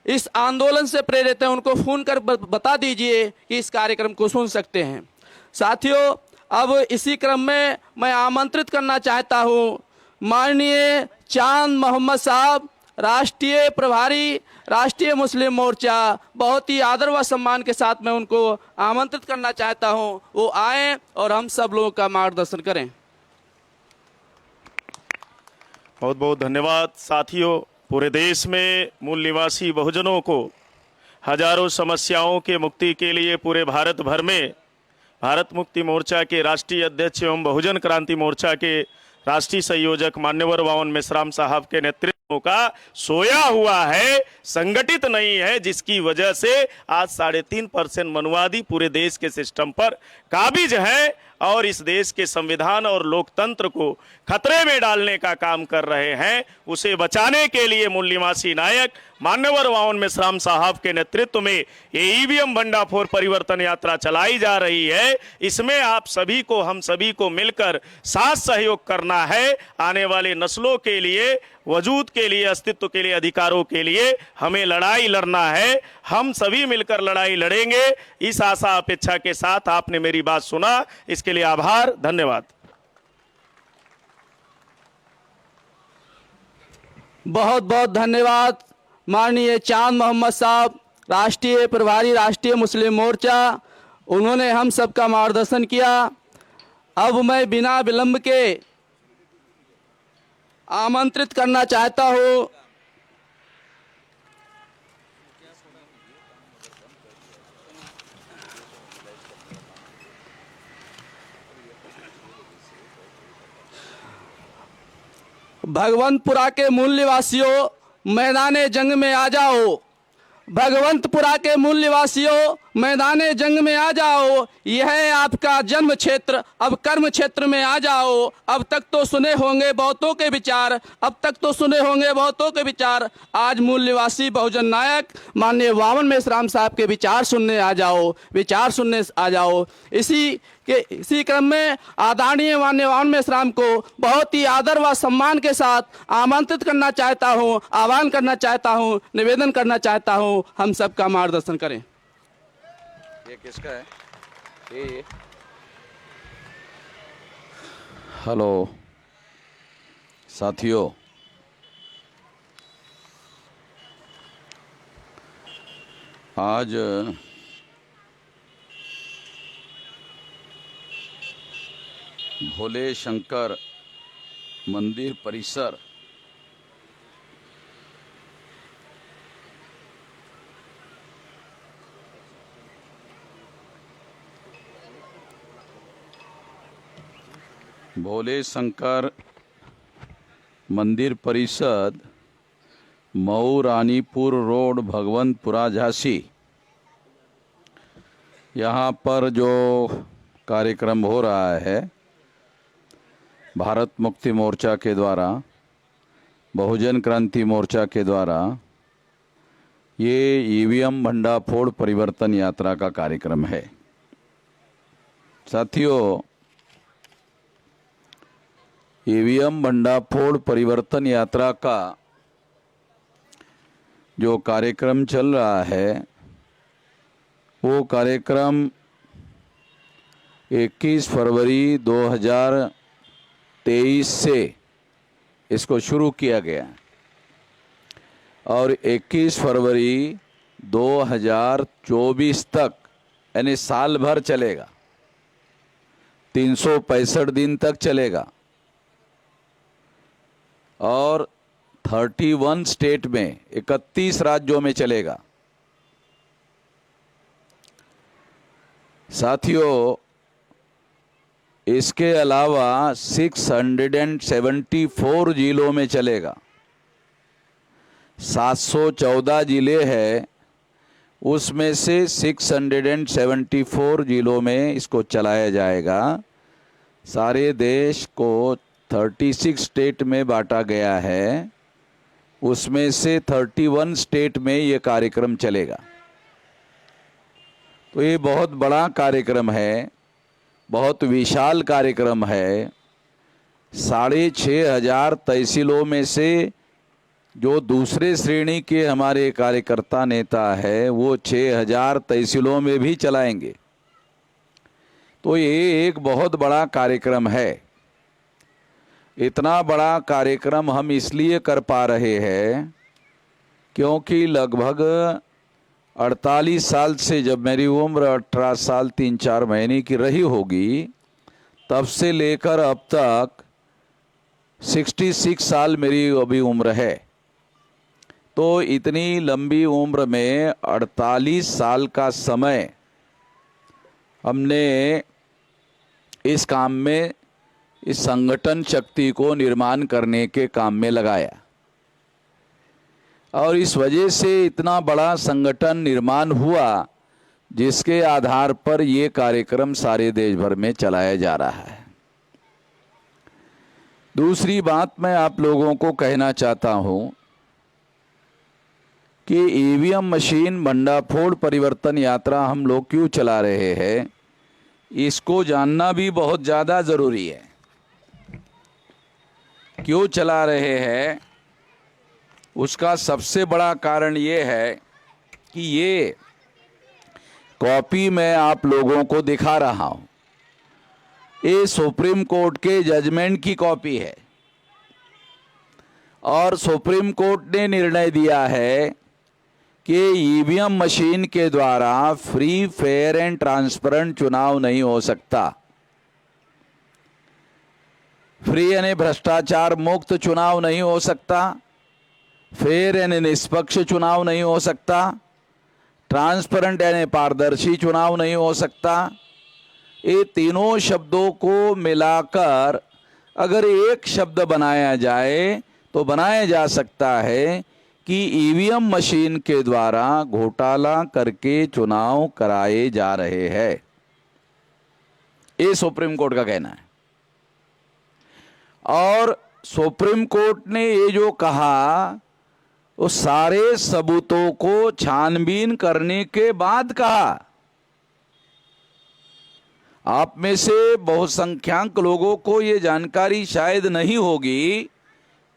इस आंदोलन से प्रेरित हैं उनको फ़ोन कर बता दीजिए कि इस कार्यक्रम को सुन सकते हैं। साथियों, अब इसी क्रम में मैं आमंत्रित करना चाहता हूं माननीय चांद मोहम्मद साहब, राष्ट्रीय प्रभारी, राष्ट्रीय मुस्लिम मोर्चा। बहुत ही आदर व सम्मान के साथ मैं उनको आमंत्रित करना चाहता हूं, वो आएँ और हम सब लोगों का मार्गदर्शन करें। बहुत बहुत धन्यवाद साथियों। पूरे देश में मूल निवासी बहुजनों को हजारों समस्याओं के मुक्ति के लिए पूरे भारत भर में भारत मुक्ति मोर्चा के राष्ट्रीय अध्यक्ष एवं बहुजन क्रांति मोर्चा के राष्ट्रीय संयोजक मान्यवर वावन मेश्राम साहब के नेतृत्व का सोया हुआ है, संगठित नहीं है, जिसकी वजह से आज 3.5% मनुवादी पूरे देश के सिस्टम पर काबिज है और इस देश के संविधान और लोकतंत्र को खतरे में डालने का काम कर रहे हैं। उसे बचाने के लिए मूल निवासी नायक मान्यवर वावन मेश्राम साहब के नेतृत्व में ये ईवीएम भंडाफोड़ परिवर्तन यात्रा चलाई जा रही है। इसमें आप सभी को, हम सभी को मिलकर साथ सहयोग करना है। आने वाले नस्लों के लिए, वजूद के लिए, अस्तित्व के लिए, अधिकारों के लिए हमें लड़ाई लड़ना है। हम सभी मिलकर लड़ाई लड़ेंगे। इस आशा अपेक्षा के साथ आपने मेरी बात सुना, इसके लिए आभार, धन्यवाद। बहुत बहुत धन्यवाद माननीय चांद मोहम्मद साहब, राष्ट्रीय प्रभारी राष्ट्रीय मुस्लिम मोर्चा। उन्होंने हम सबका मार्गदर्शन किया। अब मैं बिना विलंब के आमंत्रित करना चाहता हूं भगवंतपुरा के मूल निवासियों, मैदाने जंग में आ जाओ। भगवंतपुरा के मूल निवासियों, मैदाने जंग में आ जाओ। यह है आपका जन्म क्षेत्र, अब कर्म क्षेत्र में आ जाओ। अब तक तो सुने होंगे बहुतों के विचार, अब तक तो सुने होंगे बहुतों के विचार। आज मूल निवासी बहुजन नायक माननीय वावन मेश्राम साहब के विचार सुनने आ जाओ, विचार सुनने आ जाओ। इसी क्रम में आदरणीय माननीय वावन मेश्राम को बहुत ही आदर व सम्मान के साथ आमंत्रित करना चाहता हूँ, आह्वान करना चाहता हूँ, निवेदन करना चाहता हूँ, हम सबका मार्गदर्शन करें। ये किसका है? ये हेलो साथियों, आज भोले शंकर मंदिर परिसर भोले शंकर मंदिर परिषद मऊ रानीपुर रोड भगवंतपुरा झांसी, यहाँ पर जो कार्यक्रम हो रहा है भारत मुक्ति मोर्चा के द्वारा, बहुजन क्रांति मोर्चा के द्वारा, ये ईवीएम भंडाफोड़ परिवर्तन यात्रा का कार्यक्रम है। साथियों, ईवीएम भंडाफोड़ परिवर्तन यात्रा का जो कार्यक्रम चल रहा है वो कार्यक्रम 21 फरवरी 2023 से इसको शुरू किया गया और 21 फरवरी 2024 तक, यानी साल भर चलेगा, 365 दिन तक चलेगा और 31 स्टेट में 31 राज्यों में चलेगा। साथियों, इसके अलावा 674 जिलों में चलेगा। 714 जिले हैं, उसमें से 674 जिलों में इसको चलाया जाएगा। सारे देश को 36 स्टेट में बांटा गया है, उसमें से 31 स्टेट में ये कार्यक्रम चलेगा। तो ये बहुत बड़ा कार्यक्रम है, बहुत विशाल कार्यक्रम है। 6,500 तहसीलों में से जो दूसरे श्रेणी के हमारे कार्यकर्ता नेता है वो 6,000 तहसीलों में भी चलाएंगे। तो ये एक बहुत बड़ा कार्यक्रम है। इतना बड़ा कार्यक्रम हम इसलिए कर पा रहे हैं क्योंकि लगभग 48 साल से, जब मेरी उम्र 18 साल 3-4 महीने की रही होगी, तब से लेकर अब तक 66 साल मेरी अभी उम्र है। तो इतनी लंबी उम्र में 48 साल का समय हमने इस काम में, इस संगठन शक्ति को निर्माण करने के काम में लगाया और इस वजह से इतना बड़ा संगठन निर्माण हुआ जिसके आधार पर ये कार्यक्रम सारे देश भर में चलाया जा रहा है। दूसरी बात मैं आप लोगों को कहना चाहता हूं कि ईवीएम मशीन भंडाफोड़ परिवर्तन यात्रा हम लोग क्यों चला रहे हैं, इसको जानना भी बहुत ज़्यादा ज़रूरी है। क्यों चला रहे हैं, उसका सबसे बड़ा कारण ये है कि ये कॉपी मैं आप लोगों को दिखा रहा हूं, ये सुप्रीम कोर्ट के जजमेंट की कॉपी है और सुप्रीम कोर्ट ने निर्णय दिया है कि ईवीएम मशीन के द्वारा फ्री, फेयर एंड ट्रांसपेरेंट चुनाव नहीं हो सकता। फ्री यानी भ्रष्टाचार मुक्त चुनाव नहीं हो सकता, फेयर यानी निष्पक्ष चुनाव नहीं हो सकता, ट्रांसपेरेंट यानी पारदर्शी चुनाव नहीं हो सकता। ये तीनों शब्दों को मिलाकर अगर एक शब्द बनाया जाए तो बनाया जा सकता है कि ईवीएम मशीन के द्वारा घोटाला करके चुनाव कराए जा रहे हैं। ये सुप्रीम कोर्ट का कहना है और सुप्रीम कोर्ट ने ये जो कहा वो सारे सबूतों को छानबीन करने के बाद कहा। आप में से बहुसंख्यक लोगों को ये जानकारी शायद नहीं होगी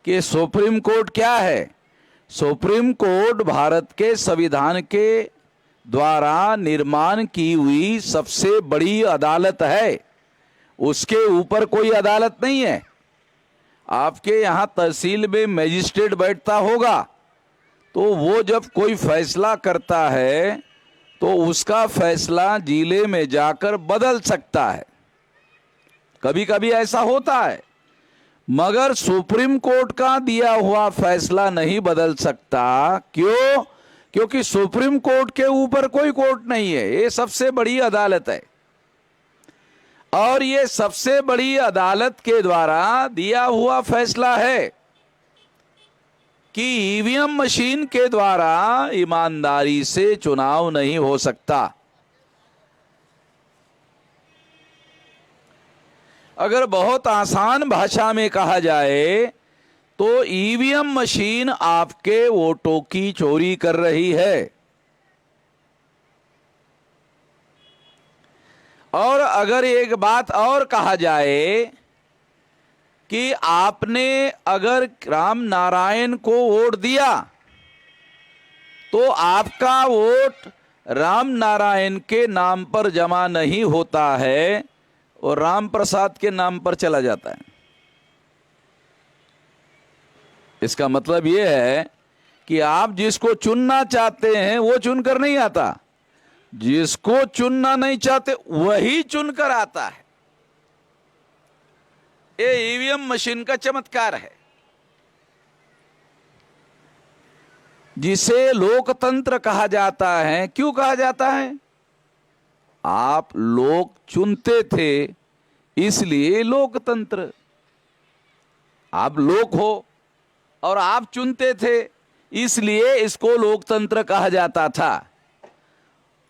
कि सुप्रीम कोर्ट क्या है। सुप्रीम कोर्ट भारत के संविधान के द्वारा निर्माण की हुई सबसे बड़ी अदालत है, उसके ऊपर कोई अदालत नहीं है। आपके यहाँ तहसील में मजिस्ट्रेट बैठता होगा तो वो जब कोई फैसला करता है तो उसका फैसला जिले में जाकर बदल सकता है, कभी कभी ऐसा होता है, मगर सुप्रीम कोर्ट का दिया हुआ फैसला नहीं बदल सकता। क्यों? क्योंकि सुप्रीम कोर्ट के ऊपर कोई कोर्ट नहीं है, ये सबसे बड़ी अदालत है और ये सबसे बड़ी अदालत के द्वारा दिया हुआ फैसला है कि ईवीएम मशीन के द्वारा ईमानदारी से चुनाव नहीं हो सकता। अगर बहुत आसान भाषा में कहा जाए तो ईवीएम मशीन आपके वोटों की चोरी कर रही है और अगर एक बात और कहा जाए कि आपने अगर राम नारायण को वोट दिया तो आपका वोट राम नारायण के नाम पर जमा नहीं होता है और राम प्रसाद के नाम पर चला जाता है। इसका मतलब यह है कि आप जिसको चुनना चाहते हैं वो चुनकर नहीं आता, जिसको चुनना नहीं चाहते वही चुनकर आता है। ये ईवीएम मशीन का चमत्कार है जिसे लोकतंत्र कहा जाता है। क्यों कहा जाता है? आप लोग चुनते थे इसलिए लोकतंत्र। आप लोग हो और आप चुनते थे इसलिए इसको लोकतंत्र कहा जाता था।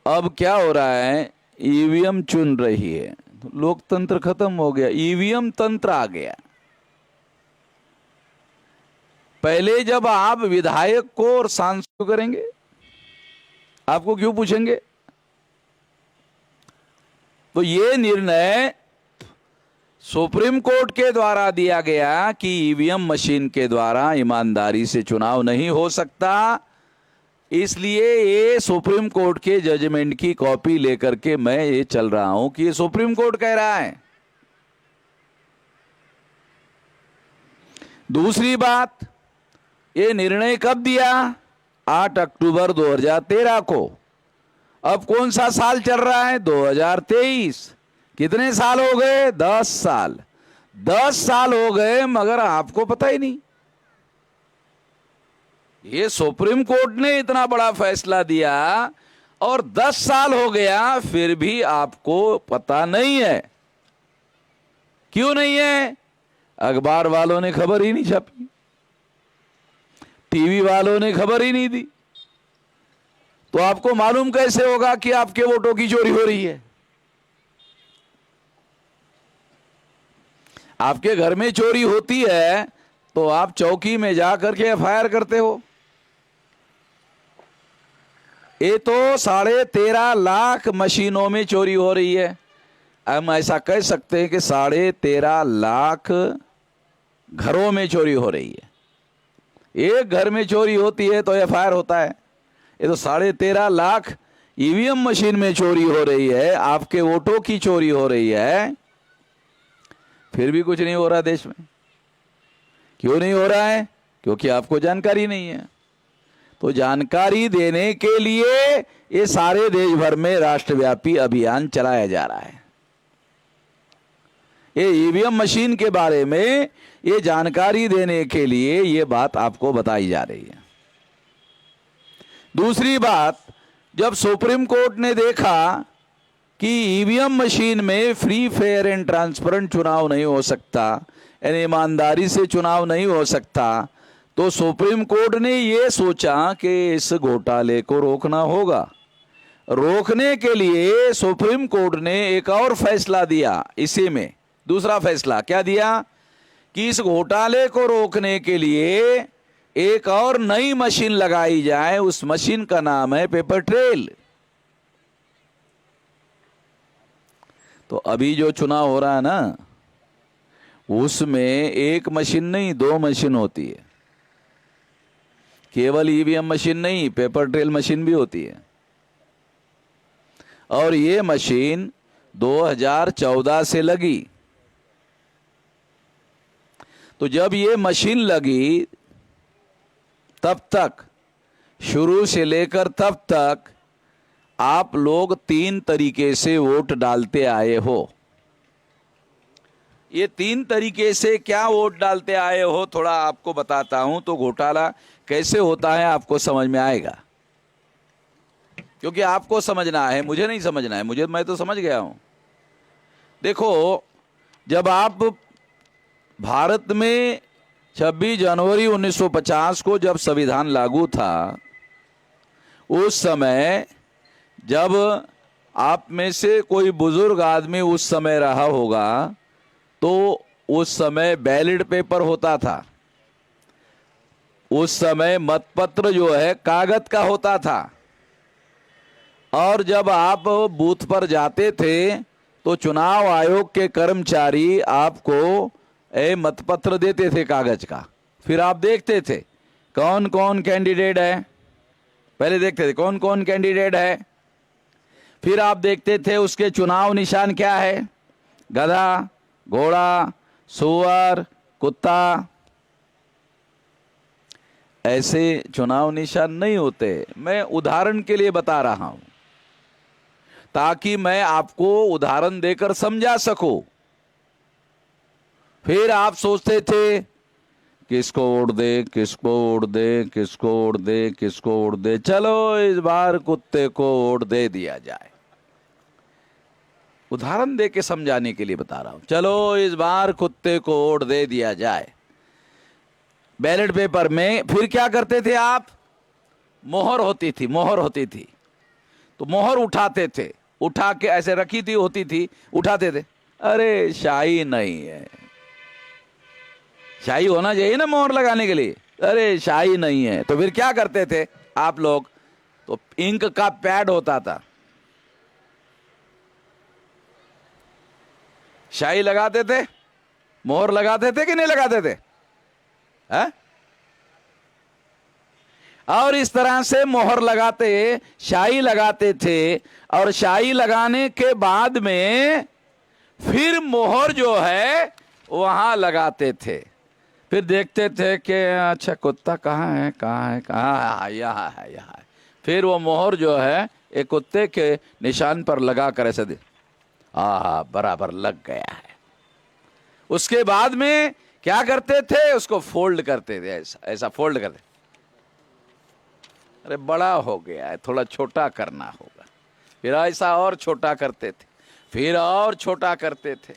अब क्या हो रहा है, ईवीएम चुन रही है, लोकतंत्र खत्म हो गया, ईवीएम तंत्र आ गया। पहले जब आप विधायक को और सांसद को करेंगे, आपको क्यों पूछेंगे? तो ये निर्णय सुप्रीम कोर्ट के द्वारा दिया गया कि ईवीएम मशीन के द्वारा ईमानदारी से चुनाव नहीं हो सकता, इसलिए ये सुप्रीम कोर्ट के जजमेंट की कॉपी लेकर के मैं ये चल रहा हूं कि ये सुप्रीम कोर्ट कह रहा है। दूसरी बात, ये निर्णय कब दिया? 8 अक्टूबर 2013 को। अब कौन सा साल चल रहा है? 2023। कितने साल हो गए? 10 साल। 10 साल हो गए मगर आपको पता ही नहीं। ये सुप्रीम कोर्ट ने इतना बड़ा फैसला दिया और 10 साल हो गया फिर भी आपको पता नहीं है। क्यों नहीं है? अखबार वालों ने खबर ही नहीं छापी, टीवी वालों ने खबर ही नहीं दी, तो आपको मालूम कैसे होगा कि आपके वोटों की चोरी हो रही है? आपके घर में चोरी होती है तो आप चौकी में जाकर के एफआईआर करते हो। ये तो 13.5 लाख मशीनों में चोरी हो रही है। हम ऐसा कह सकते हैं कि 13.5 लाख घरों में चोरी हो रही है। एक घर में चोरी होती है तो एफआईआर होता है। ये तो 13.5 लाख ईवीएम मशीन में चोरी हो रही है, आपके वोटों की चोरी हो रही है, फिर भी कुछ नहीं हो रहा देश में। क्यों नहीं हो रहा है? क्योंकि आपको जानकारी नहीं है। तो जानकारी देने के लिए ये सारे देश भर में राष्ट्रव्यापी अभियान चलाया जा रहा है। ये ईवीएम मशीन के बारे में ये जानकारी देने के लिए ये बात आपको बताई जा रही है। दूसरी बात, जब सुप्रीम कोर्ट ने देखा कि ईवीएम मशीन में फ्री फेयर एंड ट्रांसपेरेंट चुनाव नहीं हो सकता, यानी ईमानदारी से चुनाव नहीं हो सकता, तो सुप्रीम कोर्ट ने ये सोचा कि इस घोटाले को रोकना होगा। रोकने के लिए सुप्रीम कोर्ट ने एक और फैसला दिया। इसी में दूसरा फैसला क्या दिया कि इस घोटाले को रोकने के लिए एक और नई मशीन लगाई जाए। उस मशीन का नाम है पेपर ट्रेल। तो अभी जो चुनाव हो रहा है ना, उसमें एक मशीन नहीं 2 मशीन होती है। केवल ईवीएम मशीन नहीं, पेपर ट्रेल मशीन भी होती है। और ये मशीन 2014 से लगी। तो जब ये मशीन लगी तब तक, शुरू से लेकर तब तक आप लोग 3 तरीके से वोट डालते आए हो। ये 3 तरीके से क्या वोट डालते आए हो थोड़ा आपको बताता हूं, तो घोटाला कैसे होता है आपको समझ में आएगा। क्योंकि आपको समझना है, मुझे नहीं समझना है। मैं तो समझ गया हूं। देखो, जब आप भारत में 26 जनवरी 1950 को जब संविधान लागू था, उस समय जब आप में से कोई बुजुर्ग आदमी उस समय रहा होगा, तो उस समय बैलेट पेपर होता था। उस समय मतपत्र जो है कागज का होता था। और जब आप बूथ पर जाते थे तो चुनाव आयोग के कर्मचारी आपको मतपत्र देते थे कागज का। फिर आप देखते थे कौन कौन कैंडिडेट है। पहले देखते थे कौन कौन कैंडिडेट है, फिर आप देखते थे उसके चुनाव निशान क्या है, गधा, घोड़ा, सुअर, कुत्ता। ऐसे चुनाव निशान नहीं होते। मैं उदाहरण के लिए बता रहा हूं ताकि मैं आपको उदाहरण देकर समझा सकूं। फिर आप सोचते थे किसको वोट दे, किसको वोट दे, किसको वोट दे, किसको वोट दे। चलो इस बार कुत्ते को वोट दे दिया जाए। उदाहरण दे के समझाने के लिए बता रहा हूं। चलो इस बार कुत्ते को वोट दे दिया जाए। बैलेट पेपर में फिर क्या करते थे आप? मोहर होती थी, मोहर होती थी। तो मोहर उठाते थे, उठा के ऐसे रखी थी, होती थी, उठाते थे। अरे शाही नहीं है, शाही होना चाहिए ना मोहर लगाने के लिए। अरे शाही नहीं है, तो फिर क्या करते थे आप लोग? तो इंक का पैड होता था, शाही लगाते थे, मोहर लगाते थे कि नहीं लगाते थे? है? और इस तरह से मोहर लगाते, शाही लगाते थे। और शाही लगाने के बाद में फिर मोहर जो है वहां लगाते थे। फिर देखते थे कि अच्छा कुत्ता कहाँ है, कहाँ है, कहाँ है, यहाँ है, यहाँ है। फिर वो मोहर जो है एक कुत्ते के निशान पर लगा कर ऐसे दे, बराबर लग गया है। उसके बाद में क्या करते थे? उसको फोल्ड करते थे, ऐसा ऐसा फोल्ड करते। अरे बड़ा हो गया है, थोड़ा छोटा करना होगा। फिर ऐसा और छोटा करते थे, फिर और छोटा करते थे,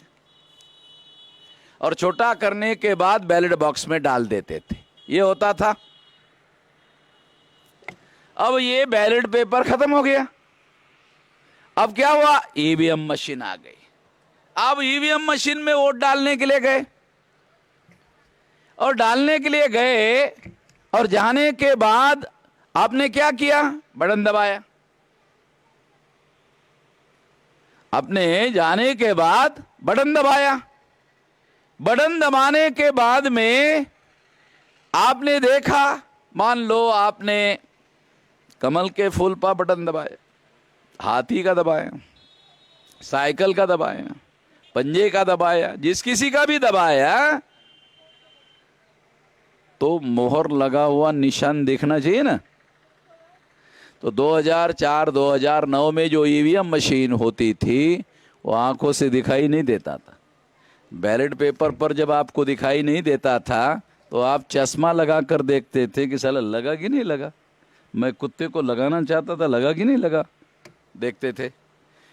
और छोटा करने के बाद बैलेट बॉक्स में डाल देते थे। ये होता था। अब ये बैलेट पेपर खत्म हो गया। अब क्या हुआ? ईवीएम मशीन आ गई। अब ईवीएम मशीन में वोट डालने के लिए गए, और डालने के लिए गए, और जाने के बाद आपने क्या किया? बटन दबाया। आपने जाने के बाद बटन दबाया। बटन दबाने के बाद में आपने देखा, मान लो आपने कमल के फूल पर बटन दबाया, हाथी का दबाया, साइकिल का दबाया, पंजे का दबाया, जिस किसी का भी दबाया, तो मोहर लगा हुआ निशान दिखना चाहिए ना। तो 2004-2009 में जो ईवीएम मशीन होती थी वो आंखों से दिखाई नहीं देता था। बैलेट पेपर पर जब आपको दिखाई नहीं देता था तो आप चश्मा लगा कर देखते थे कि साला लगा कि नहीं लगा। मैं कुत्ते को लगाना चाहता था, लगा कि नहीं लगा, देखते थे।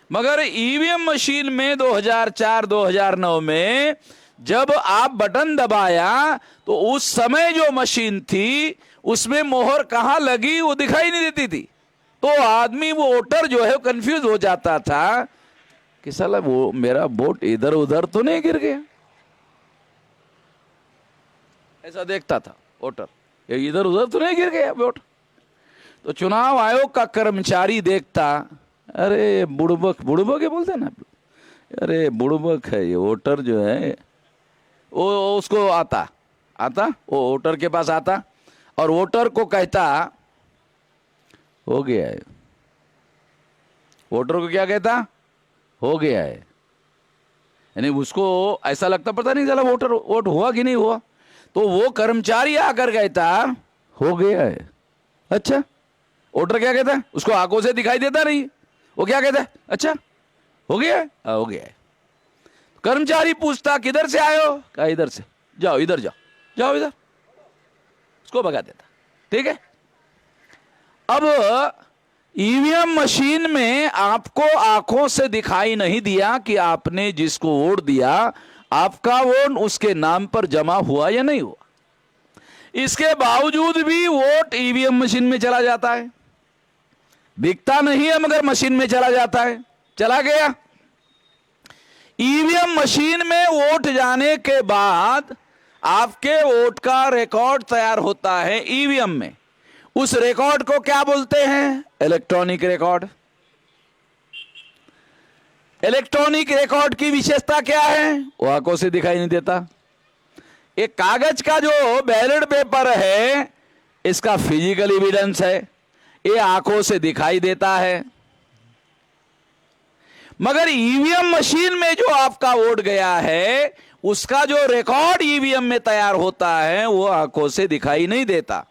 मगर ईवीएम मशीन में 2004-2009 में जब आप बटन दबाया तो उस समय जो मशीन थी उसमें मोहर कहाँ लगी वो दिखाई नहीं देती थी। तो आदमी, वो वोटर जो है कंफ्यूज हो जाता था कि साला वो मेरा वोट इधर उधर तो नहीं गिर गया। ऐसा देखता था वोटर, ये इधर उधर तो नहीं गिर गया वोट। तो चुनाव आयोग का कर्मचारी देखता, अरे बुड़बक, बुड़बक ये बोलते हैं ना, अरे बुड़बक है ये वोटर जो है। वो उसको आता वो वोटर के पास आता और वोटर को कहता हो गया है। वोटर को क्या कहता? हो गया है। यानी उसको ऐसा लगता, पता नहीं चला वोट हुआ कि नहीं हुआ। तो वो कर्मचारी आकर कहता हो गया है। अच्छा, वोटर क्या कहता है? उसको आंखों से दिखाई देता नहीं, वो क्या कहता है? अच्छा हो गया है, हो गया है। कर्मचारी पूछता किधर से आए हो? कहा इधर से। जाओ इधर, जाओ इधर, उसको भगा देता। ठीक है। अब ईवीएम मशीन में आपको आंखों से दिखाई नहीं दिया कि आपने जिसको वोट दिया आपका वोट उसके नाम पर जमा हुआ या नहीं हुआ। इसके बावजूद भी वोट ईवीएम मशीन में चला जाता है। दिखता नहीं है मगर मशीन में चला जाता है, चला गया। ईवीएम मशीन में वोट जाने के बाद आपके वोट का रिकॉर्ड तैयार होता है ईवीएम में। उस रिकॉर्ड को क्या बोलते हैं? Electronic record. इलेक्ट्रॉनिक रिकॉर्ड की विशेषता क्या है? वो आंखों से दिखाई नहीं देता। एक कागज का जो बैलेट पेपर है इसका फिजिकल एविडेंस है, ये आंखों से दिखाई देता है। मगर ईवीएम मशीन में जो आपका वोट गया है उसका जो रिकॉर्ड ईवीएम में तैयार होता है वो आंखों से दिखाई नहीं देता।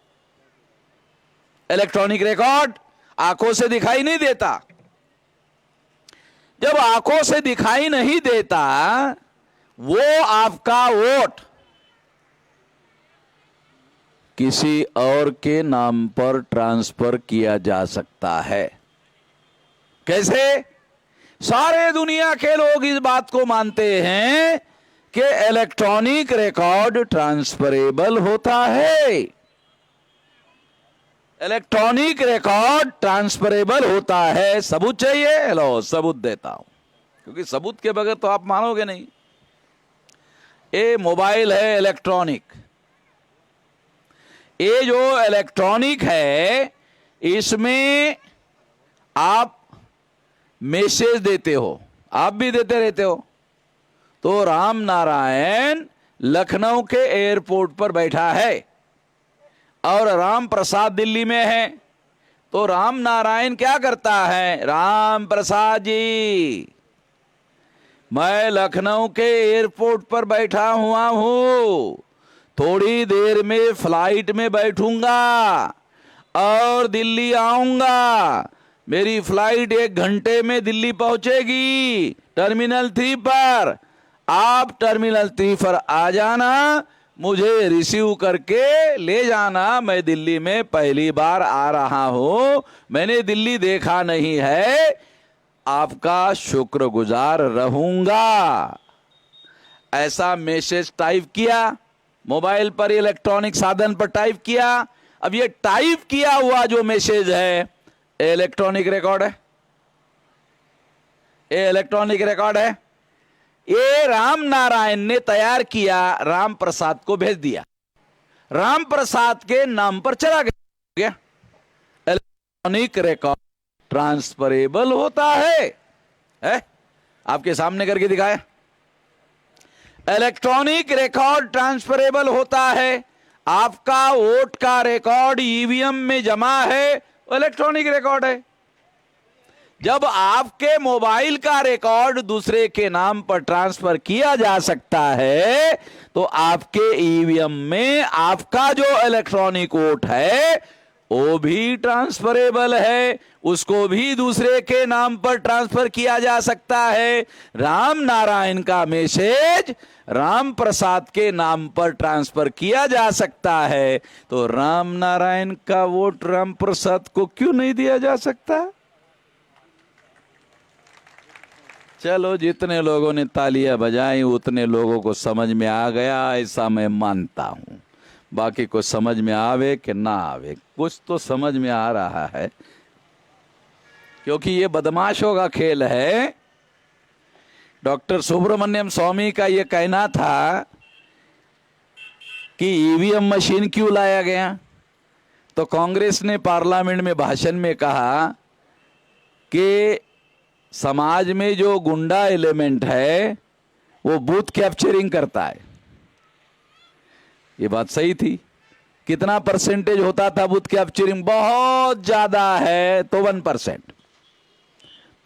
इलेक्ट्रॉनिक रिकॉर्ड आंखों से दिखाई नहीं देता। जब आंखों से दिखाई नहीं देता वो आपका वोट किसी और के नाम पर ट्रांसफर किया जा सकता है। कैसे? सारे दुनिया के लोग इस बात को मानते हैं कि इलेक्ट्रॉनिक रिकॉर्ड ट्रांसफरेबल होता है। इलेक्ट्रॉनिक रिकॉर्ड ट्रांसफरेबल होता है। सबूत चाहिए? लो सबूत देता हूं, क्योंकि सबूत के बगैर तो आप मानोगे नहीं। ये मोबाइल है इलेक्ट्रॉनिक। ये जो इलेक्ट्रॉनिक है इसमें आप मैसेज देते हो, आप भी देते रहते हो। तो राम नारायण लखनऊ के एयरपोर्ट पर बैठा है और राम प्रसाद दिल्ली में है। तो राम नारायण क्या करता है? राम प्रसाद जी, मैं लखनऊ के एयरपोर्ट पर बैठा हुआ हूं, थोड़ी देर में फ्लाइट में बैठूंगा और दिल्ली आऊंगा। मेरी फ्लाइट 1 घंटे में दिल्ली पहुंचेगी टर्मिनल 3 पर। आप टर्मिनल 3 पर आ जाना, मुझे रिसीव करके ले जाना। मैं दिल्ली में पहली बार आ रहा हूं, मैंने दिल्ली देखा नहीं है, आपका शुक्रगुजार रहूंगा। ऐसा मैसेज टाइप किया, मोबाइल पर इलेक्ट्रॉनिक साधन पर टाइप किया। अब ये टाइप किया हुआ जो मैसेज है इलेक्ट्रॉनिक रिकॉर्ड है, ये इलेक्ट्रॉनिक रिकॉर्ड है। ये राम नारायण ने तैयार किया, राम प्रसाद को भेज दिया, राम प्रसाद के नाम पर चला गया। इलेक्ट्रॉनिक रिकॉर्ड ट्रांसफरेबल होता है? आपके सामने करके दिखाया। इलेक्ट्रॉनिक रिकॉर्ड ट्रांसफरेबल होता है। आपका वोट का रिकॉर्ड ईवीएम में जमा है, इलेक्ट्रॉनिक रिकॉर्ड है। जब आपके मोबाइल का रिकॉर्ड दूसरे के नाम पर ट्रांसफर किया जा सकता है, तो आपके ईवीएम में आपका जो इलेक्ट्रॉनिक वोट है वो भी ट्रांसफरेबल है, उसको भी दूसरे के नाम पर ट्रांसफर किया जा सकता है। राम नारायण का मैसेज राम प्रसाद के नाम पर ट्रांसफर किया जा सकता है, तो राम नारायण का वोट राम प्रसाद को क्यों नहीं दिया जा सकता? चलो, जितने लोगों ने तालियां बजाई उतने लोगों को समझ में आ गया, ऐसा मैं मानता हूं। बाकी को समझ में आवे कि ना आवे, कुछ तो समझ में आ रहा है, क्योंकि ये बदमाशों का खेल है। डॉक्टर सुब्रमण्यम स्वामी का ये कहना था कि ईवीएम मशीन क्यों लाया गया, तो कांग्रेस ने पार्लियामेंट में भाषण में कहा कि समाज में जो गुंडा एलिमेंट है वो बूथ कैप्चरिंग करता है। ये बात सही थी। कितना परसेंटेज होता था बूथ कैप्चरिंग? बहुत ज्यादा है तो 1%।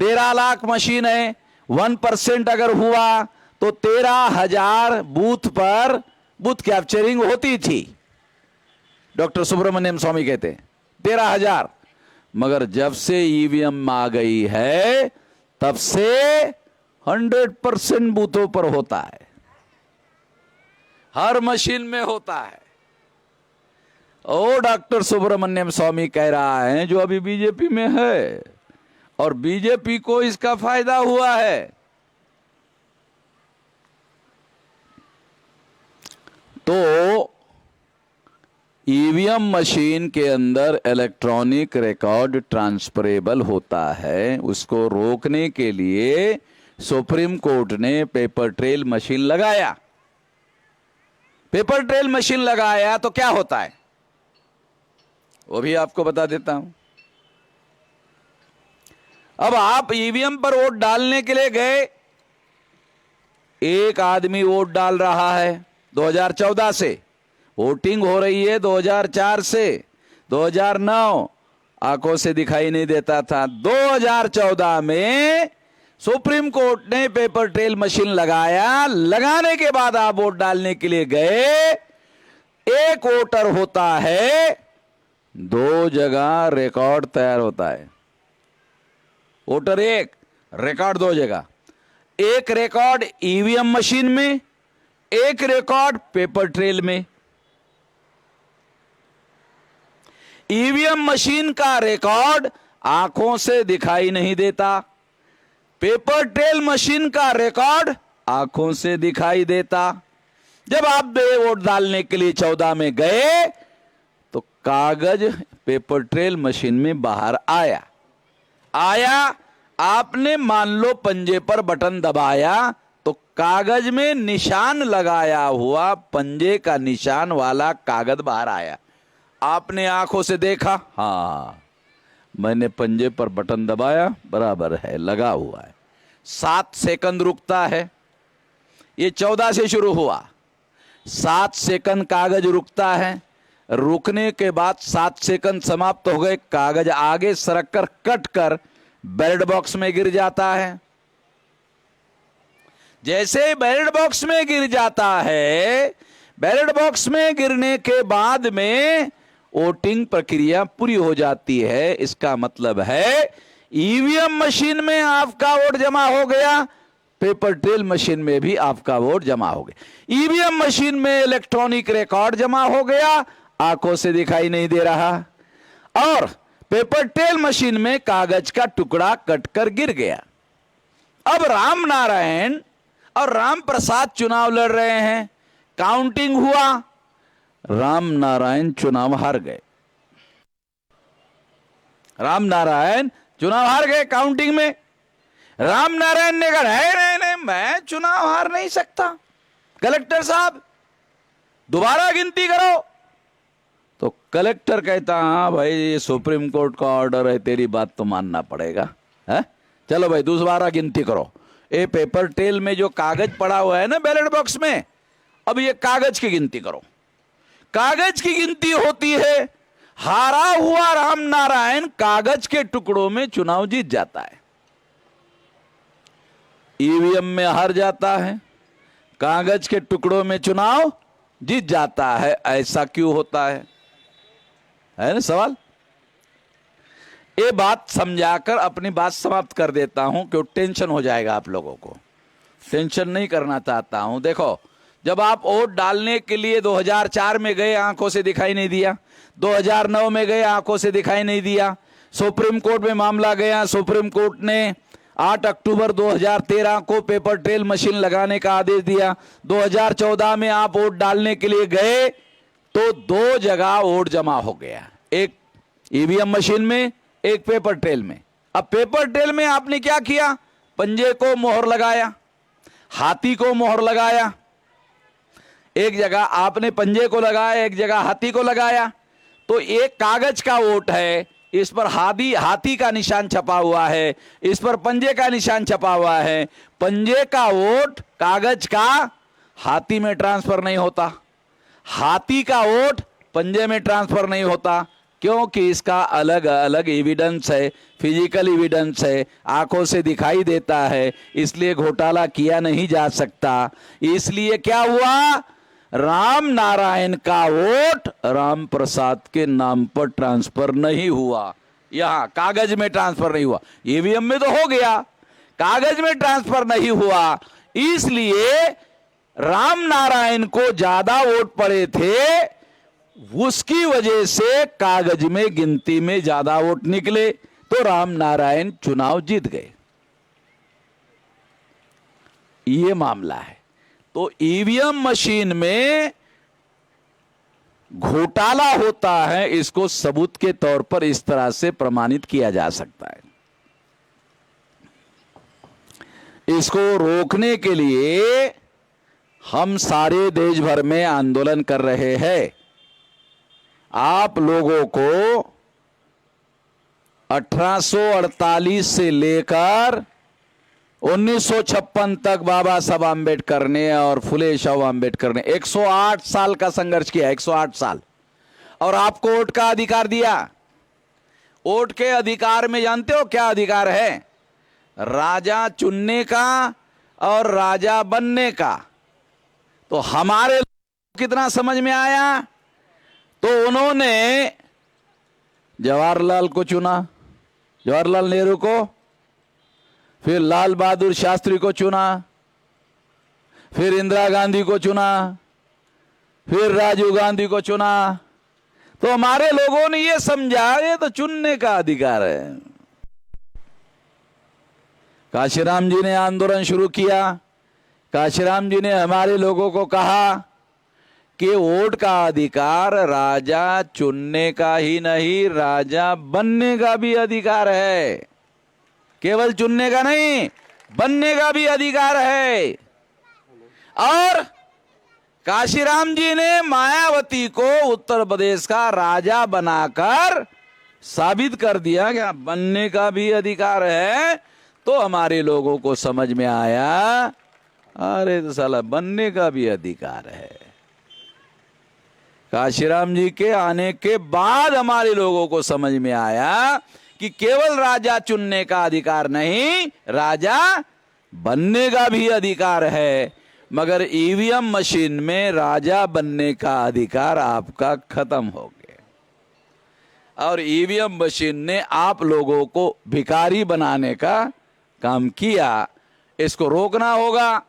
13 लाख मशीन है, 1% अगर हुआ तो 13,000 बूथ पर बूथ कैप्चरिंग होती थी। डॉक्टर सुब्रमण्यम स्वामी कहते हैं 13,000। मगर जब से ईवीएम आ गई है तब से 100% बूथों पर होता है, हर मशीन में होता है। ओ डॉक्टर सुब्रमण्यम स्वामी कह रहा है जो अभी बीजेपी में है, और बीजेपी को इसका फायदा हुआ है। तो ईवीएम मशीन के अंदर इलेक्ट्रॉनिक रिकॉर्ड ट्रांसफरेबल होता है, उसको रोकने के लिए सुप्रीम कोर्ट ने पेपर ट्रेल मशीन लगाया। पेपर ट्रेल मशीन लगाया तो क्या होता है वो भी आपको बता देता हूं। अब आप ईवीएम पर वोट डालने के लिए गए, एक आदमी वोट डाल रहा है 2014 से, वोटिंग हो रही है 2004 से, 2009 आंखों से दिखाई नहीं देता था। 2014 में सुप्रीम कोर्ट ने पेपर ट्रेल मशीन लगाया। लगाने के बाद आप वोट डालने के लिए गए, एक वोटर होता है, 2 जगह रिकॉर्ड तैयार होता है। वोटर 1, रिकॉर्ड 2 जगह। एक रिकॉर्ड ईवीएम मशीन में, एक रिकॉर्ड पेपर ट्रेल में। ईवीएम मशीन का रिकॉर्ड आंखों से दिखाई नहीं देता, पेपर ट्रेल मशीन का रिकॉर्ड आंखों से दिखाई देता। जब आप वोट डालने के लिए 14 में गए तो कागज पेपर ट्रेल मशीन में बाहर आया। आपने मान लो पंजे पर बटन दबाया तो कागज में निशान लगाया हुआ पंजे का निशान वाला कागज बाहर आया। आपने आंखों से देखा, हाँ मैंने पंजे पर बटन दबाया, बराबर है, लगा हुआ है। 7 सेकंड रुकता है। ये 14 से शुरू हुआ, 7 सेकंड कागज रुकता है। रुकने के बाद 7 सेकंड समाप्त हो गए, कागज आगे सरक कर कट कर बैलेट बॉक्स में गिर जाता है। जैसे बैलेट बॉक्स में गिर जाता है, बैलेट बॉक्स में गिरने के बाद में वोटिंग प्रक्रिया पूरी हो जाती है। इसका मतलब है ईवीएम मशीन में आपका वोट जमा हो गया, पेपर ट्रेल मशीन में भी आपका वोट जमा हो गया। ईवीएम मशीन में इलेक्ट्रॉनिक रिकॉर्ड जमा हो गया, आंखों से दिखाई नहीं दे रहा, और पेपर ट्रेल मशीन में कागज का टुकड़ा कटकर गिर गया। अब राम नारायण और राम प्रसाद चुनाव लड़ रहे हैं, काउंटिंग हुआ, राम नारायण चुनाव हार गए। राम नारायण चुनाव हार गए काउंटिंग में। राम नारायण ने कहा नहीं नहीं, मैं चुनाव हार नहीं सकता, कलेक्टर साहब दोबारा गिनती करो। तो कलेक्टर कहता हाँ भाई, ये सुप्रीम कोर्ट का ऑर्डर है, तेरी बात तो मानना पड़ेगा, है? चलो भाई दोबारा गिनती करो। ये पेपर ट्रेल में जो कागज पड़ा हुआ है ना बैलेट बॉक्स में, अब ये कागज की गिनती करो। कागज की गिनती होती है, हारा हुआ राम नारायण कागज के टुकड़ों में चुनाव जीत जाता है। ईवीएम में हार जाता है, कागज के टुकड़ों में चुनाव जीत जाता है। ऐसा क्यों होता है ना सवाल। ये बात समझाकर अपनी बात समाप्त कर देता हूं, क्यों टेंशन हो जाएगा आप लोगों को। टेंशन नहीं करना चाहता हूं। देखो, जब आप वोट डालने के लिए 2004 में गए, आंखों से दिखाई नहीं दिया, 2009 में गए, आंखों से दिखाई नहीं दिया, सुप्रीम कोर्ट में मामला गया, सुप्रीम कोर्ट ने 8 अक्टूबर 2013 को पेपर ट्रेल मशीन लगाने का आदेश दिया। 2014 में आप वोट डालने के लिए गए तो 2 जगह वोट जमा हो गया, एक ईवीएम मशीन में, एक पेपर ट्रेल में। अब पेपर ट्रेल में आपने क्या किया, पंजे को मोहर लगाया, हाथी को मोहर लगाया। एक जगह आपने पंजे को लगाया, एक जगह हाथी को लगाया। तो एक कागज का वोट है, इस पर हाथी का निशान छपा हुआ है, इस पर पंजे का निशान छपा हुआ है। पंजे का वोट कागज का हाथी में ट्रांसफर नहीं होता, हाथी का वोट पंजे में ट्रांसफर नहीं होता, क्योंकि इसका अलग अलग एविडेंस है, फिजिकल एविडेंस है, आंखों से दिखाई देता है, इसलिए घोटाला किया नहीं जा सकता। इसलिए क्या हुआ, राम नारायण का वोट राम प्रसाद के नाम पर ट्रांसफर नहीं हुआ, यहां कागज में ट्रांसफर नहीं हुआ। ईवीएम में तो हो गया, कागज में ट्रांसफर नहीं हुआ। इसलिए राम नारायण को ज्यादा वोट पड़े थे, उसकी वजह से कागज में गिनती में ज्यादा वोट निकले, तो राम नारायण चुनाव जीत गए। ये मामला है। तो ईवीएम मशीन में घोटाला होता है, इसको सबूत के तौर पर इस तरह से प्रमाणित किया जा सकता है। इसको रोकने के लिए हम सारे देश भर में आंदोलन कर रहे हैं। आप लोगों को 1848 से लेकर 1956 तक बाबा साहब आम्बेडकर ने और फुले शाह आम्बेडकर ने 108 साल का संघर्ष किया, 108 साल, और आपको वोट का अधिकार दिया। वोट के अधिकार में जानते हो क्या अधिकार है, राजा चुनने का और राजा बनने का। तो हमारे कितना समझ में आया, तो उन्होंने जवाहरलाल को चुना, जवाहरलाल नेहरू को, फिर लाल बहादुर शास्त्री को चुना, फिर इंदिरा गांधी को चुना, फिर राजीव गांधी को चुना। तो हमारे लोगों ने ये समझा ये तो चुनने का अधिकार है। काशीराम जी ने आंदोलन शुरू किया। काशीराम जी ने हमारे लोगों को कहा कि वोट का अधिकार राजा चुनने का ही नहीं, राजा बनने का भी अधिकार है। केवल चुनने का नहीं, बनने का भी अधिकार है। और काशीराम जी ने मायावती को उत्तर प्रदेश का राजा बनाकर साबित कर दिया कि बनने का भी अधिकार है। तो हमारे लोगों को समझ में आया, अरे तो साला बनने का भी अधिकार है। काशीराम जी के आने के बाद हमारे लोगों को समझ में आया कि केवल राजा चुनने का अधिकार नहीं, राजा बनने का भी अधिकार है। मगर ईवीएम मशीन में राजा बनने का अधिकार आपका खत्म हो गया, और ईवीएम मशीन ने आप लोगों को भिखारी बनाने का काम किया। इसको रोकना होगा,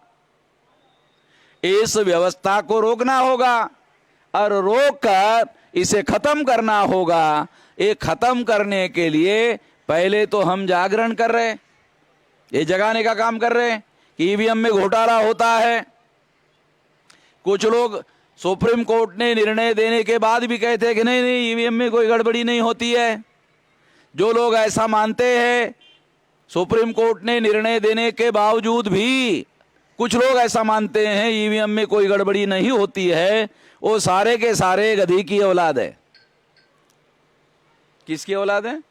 इस व्यवस्था को रोकना होगा और रोककर इसे खत्म करना होगा। ये खत्म करने के लिए पहले तो हम जागरण कर रहे, ये जगाने का काम कर रहे कि ईवीएम में घोटाला होता है। कुछ लोग सुप्रीम कोर्ट ने निर्णय देने के बाद भी कहते हैं कि नहीं नहीं ईवीएम में कोई गड़बड़ी नहीं होती है। जो लोग ऐसा मानते हैं, सुप्रीम कोर्ट ने निर्णय देने के बावजूद भी कुछ लोग ऐसा मानते हैं ईवीएम में कोई गड़बड़ी नहीं होती है, वो सारे के सारे गधी की औलाद है। किसकी औलाद है?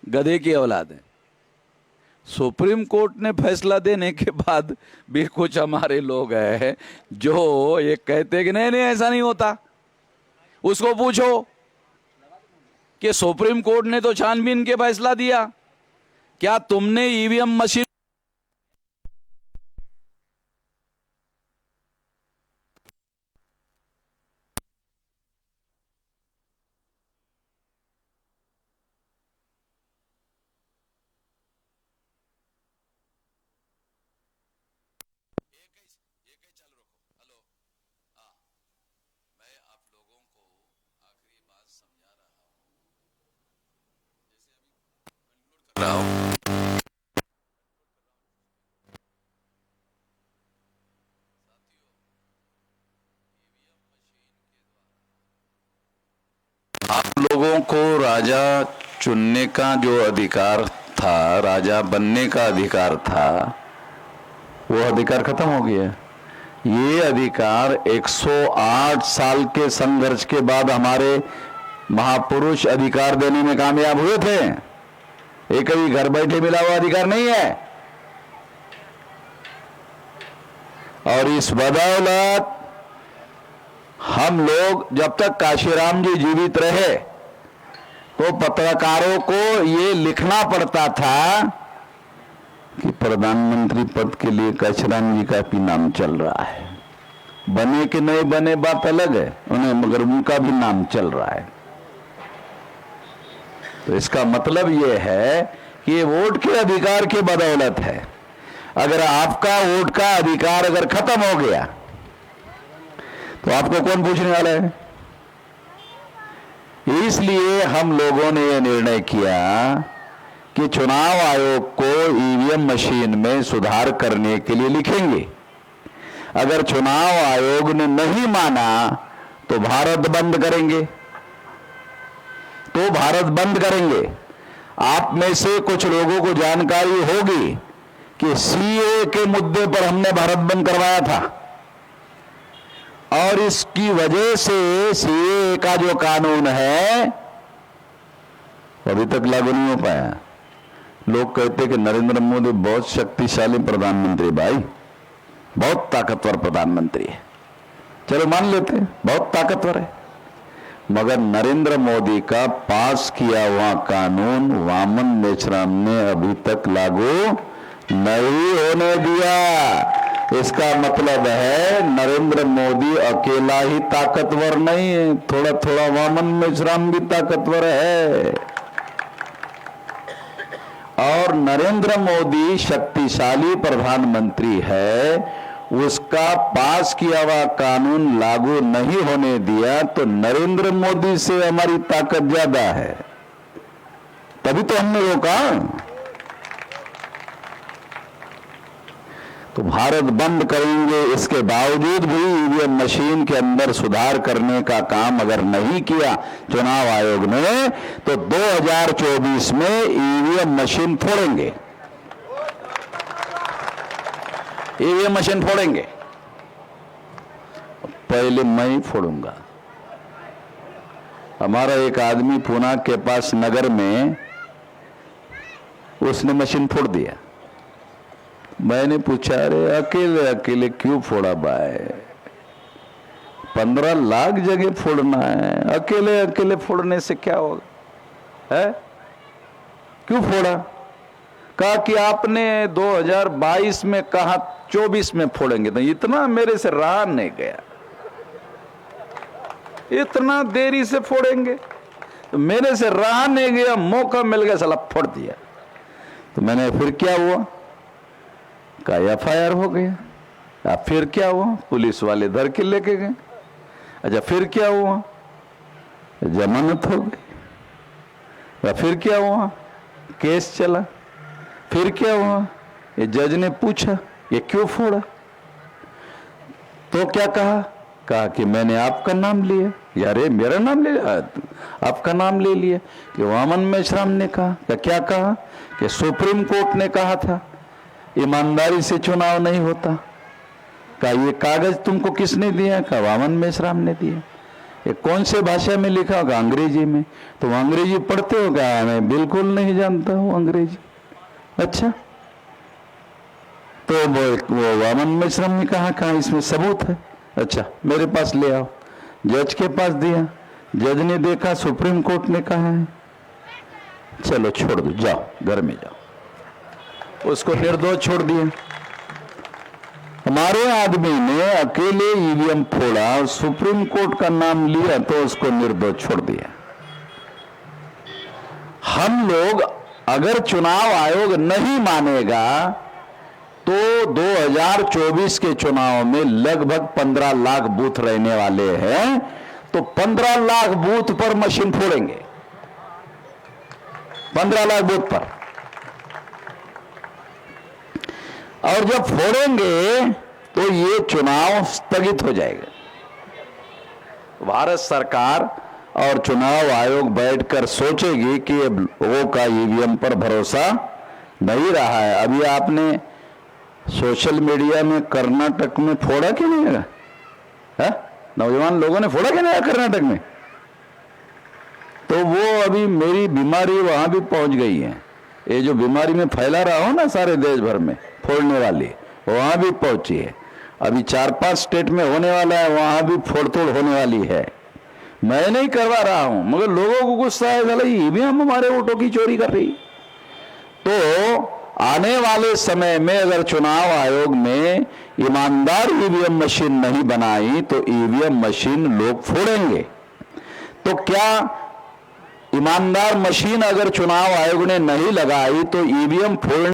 गधे की औलाद है। सुप्रीम कोर्ट ने फैसला देने के बाद भी कुछ हमारे लोग हैं जो ये कहते हैं कि नहीं नहीं ऐसा नहीं होता। उसको पूछो कि सुप्रीम कोर्ट ने तो छानबीन के फैसला दिया, क्या तुमने ईवीएम मशीन लोगों को राजा चुनने का जो अधिकार था, राजा बनने का अधिकार था, वो अधिकार खत्म हो गया। ये अधिकार 108 साल के संघर्ष के बाद हमारे महापुरुष अधिकार देने में कामयाब हुए थे। ये कभी घर बैठे मिला हुआ अधिकार नहीं है। और इस बदौलत हम लोग जब तक काशीराम जी जीवित रहे तो पत्रकारों को ये लिखना पड़ता था कि प्रधानमंत्री पद के लिए काशीराम जी का भी नाम चल रहा है। बने कि नहीं बने बात अलग है उन्हें, मगर उनका भी नाम चल रहा है। तो इसका मतलब ये है कि ये वोट के अधिकार के बदौलत है। अगर आपका वोट का अधिकार अगर खत्म हो गया तो आपको कौन पूछने वाला है? इसलिए हम लोगों ने यह निर्णय किया कि चुनाव आयोग को ईवीएम मशीन में सुधार करने के लिए लिखेंगे। अगर चुनाव आयोग ने नहीं माना तो भारत बंद करेंगे, आप में से कुछ लोगों को जानकारी होगी कि सीए के मुद्दे पर हमने भारत बंद करवाया था और इसकी वजह से सीए का जो कानून है अभी तक लागू नहीं हो पाया। लोग कहते कि नरेंद्र मोदी बहुत शक्तिशाली प्रधानमंत्री, भाई बहुत ताकतवर प्रधानमंत्री है, चलो मान लेते बहुत ताकतवर है, मगर नरेंद्र मोदी का पास किया हुआ कानून वामन मेश्राम ने अभी तक लागू नहीं होने दिया। इसका मतलब है नरेंद्र मोदी अकेला ही ताकतवर नहीं है, थोड़ा थोड़ा वामन मेश्राम भी ताकतवर है। और नरेंद्र मोदी शक्तिशाली प्रधानमंत्री है, उसका पास किया हुआ कानून लागू नहीं होने दिया तो नरेंद्र मोदी से हमारी ताकत ज्यादा है, तभी तो हमने रोका। तो भारत बंद करेंगे, इसके बावजूद भी ईवीएम मशीन के अंदर सुधार करने का काम अगर नहीं किया चुनाव आयोग ने तो 2024 में ईवीएम मशीन फोड़ेंगे, ईवीएम मशीन फोड़ेंगे। पहले मैं ही फोड़ूंगा। हमारा एक आदमी पूना के पास नगर में उसने मशीन फोड़ दिया। मैंने पूछा अरे अकेले अकेले क्यों फोड़ा भाई, 15 लाख जगह फोड़ना है, अकेले अकेले फोड़ने से क्या होगा है, क्यों फोड़ा? कहा कि आपने 2022 में कहा 24 में फोड़ेंगे, तो इतना मेरे से रहा नहीं गया, इतना देरी से फोड़ेंगे तो मेरे से रहा नहीं गया, मौका मिल गया साला फोड़ दिया। तो मैंने फिर क्या हुआ, का FIR हो गया। अब फिर क्या हुआ? पुलिस वाले धर के लेके गए। अच्छा, फिर क्या हुआ? जमानत हो गई। फिर क्या हुआ? केस चला। फिर क्या हुआ? ये जज ने पूछा ये क्यों फोड़ा? तो क्या कहा कि मैंने आपका नाम लिया। यारे मेरा नाम ले लिया? आपका नाम ले लिया। कि वामन मेश्राम ने कहा क्या कहा? कि सुप्रीम कोर्ट ने कहा था ईमानदारी से चुनाव नहीं होता। का ये कागज तुमको किसने दिया? का वामन मेश्राम ने दिया। ये कौन से भाषा में लिखा होगा? अंग्रेजी में। तो अंग्रेजी पढ़ते हो क्या? मैं बिल्कुल नहीं जानता हूँ अंग्रेजी। अच्छा, तो वो वामन मेश्राम ने कहा इसमें सबूत है। अच्छा, मेरे पास ले आओ। जज के पास दिया। जज ने देखा सुप्रीम कोर्ट ने कहा है, चलो छोड़ दो, जाओ घर में जाओ। उसको निर्दोष छोड़ दिया। हमारे आदमी ने अकेले EVM फोड़ा और सुप्रीम कोर्ट का नाम लिया तो उसको निर्दोष छोड़ दिया। हम लोग अगर चुनाव आयोग नहीं मानेगा तो 2024 के चुनाव में लगभग 15 लाख बूथ रहने वाले हैं, तो 15 लाख बूथ पर मशीन फोड़ेंगे। 15 लाख बूथ पर। और जब फोड़ेंगे तो ये चुनाव स्थगित हो जाएगा। भारत सरकार और चुनाव आयोग बैठकर सोचेगी कि लोगों का EVM पर भरोसा नहीं रहा है। अभी आपने सोशल मीडिया में कर्नाटक में फोड़ा कि नहीं है? नौजवान लोगों ने फोड़ा कि नहीं कर्नाटक में? तो वो अभी मेरी बीमारी वहां भी पहुंच गई है। ये जो बीमारी में फैला रहा हो ना सारे देश भर में फोड़ने वाली, वहां भी पहुंची है। अभी 4-5 स्टेट में होने वाला है, वहां भी फोड़तोड़ होने वाली है। मैं नहीं करवा रहा हूं, मगर लोगों को गुस्सा है, चला EVM हमारे वोटों की चोरी कर रही। तो आने वाले समय में अगर चुनाव आयोग ने ईमानदार EVM मशीन नहीं बनाई तो EVM मशीन लोग फोड़ेंगे। तो क्या ईमानदार मशीन अगर चुनाव आयोग ने नहीं लगाई तो EVM फोड़ने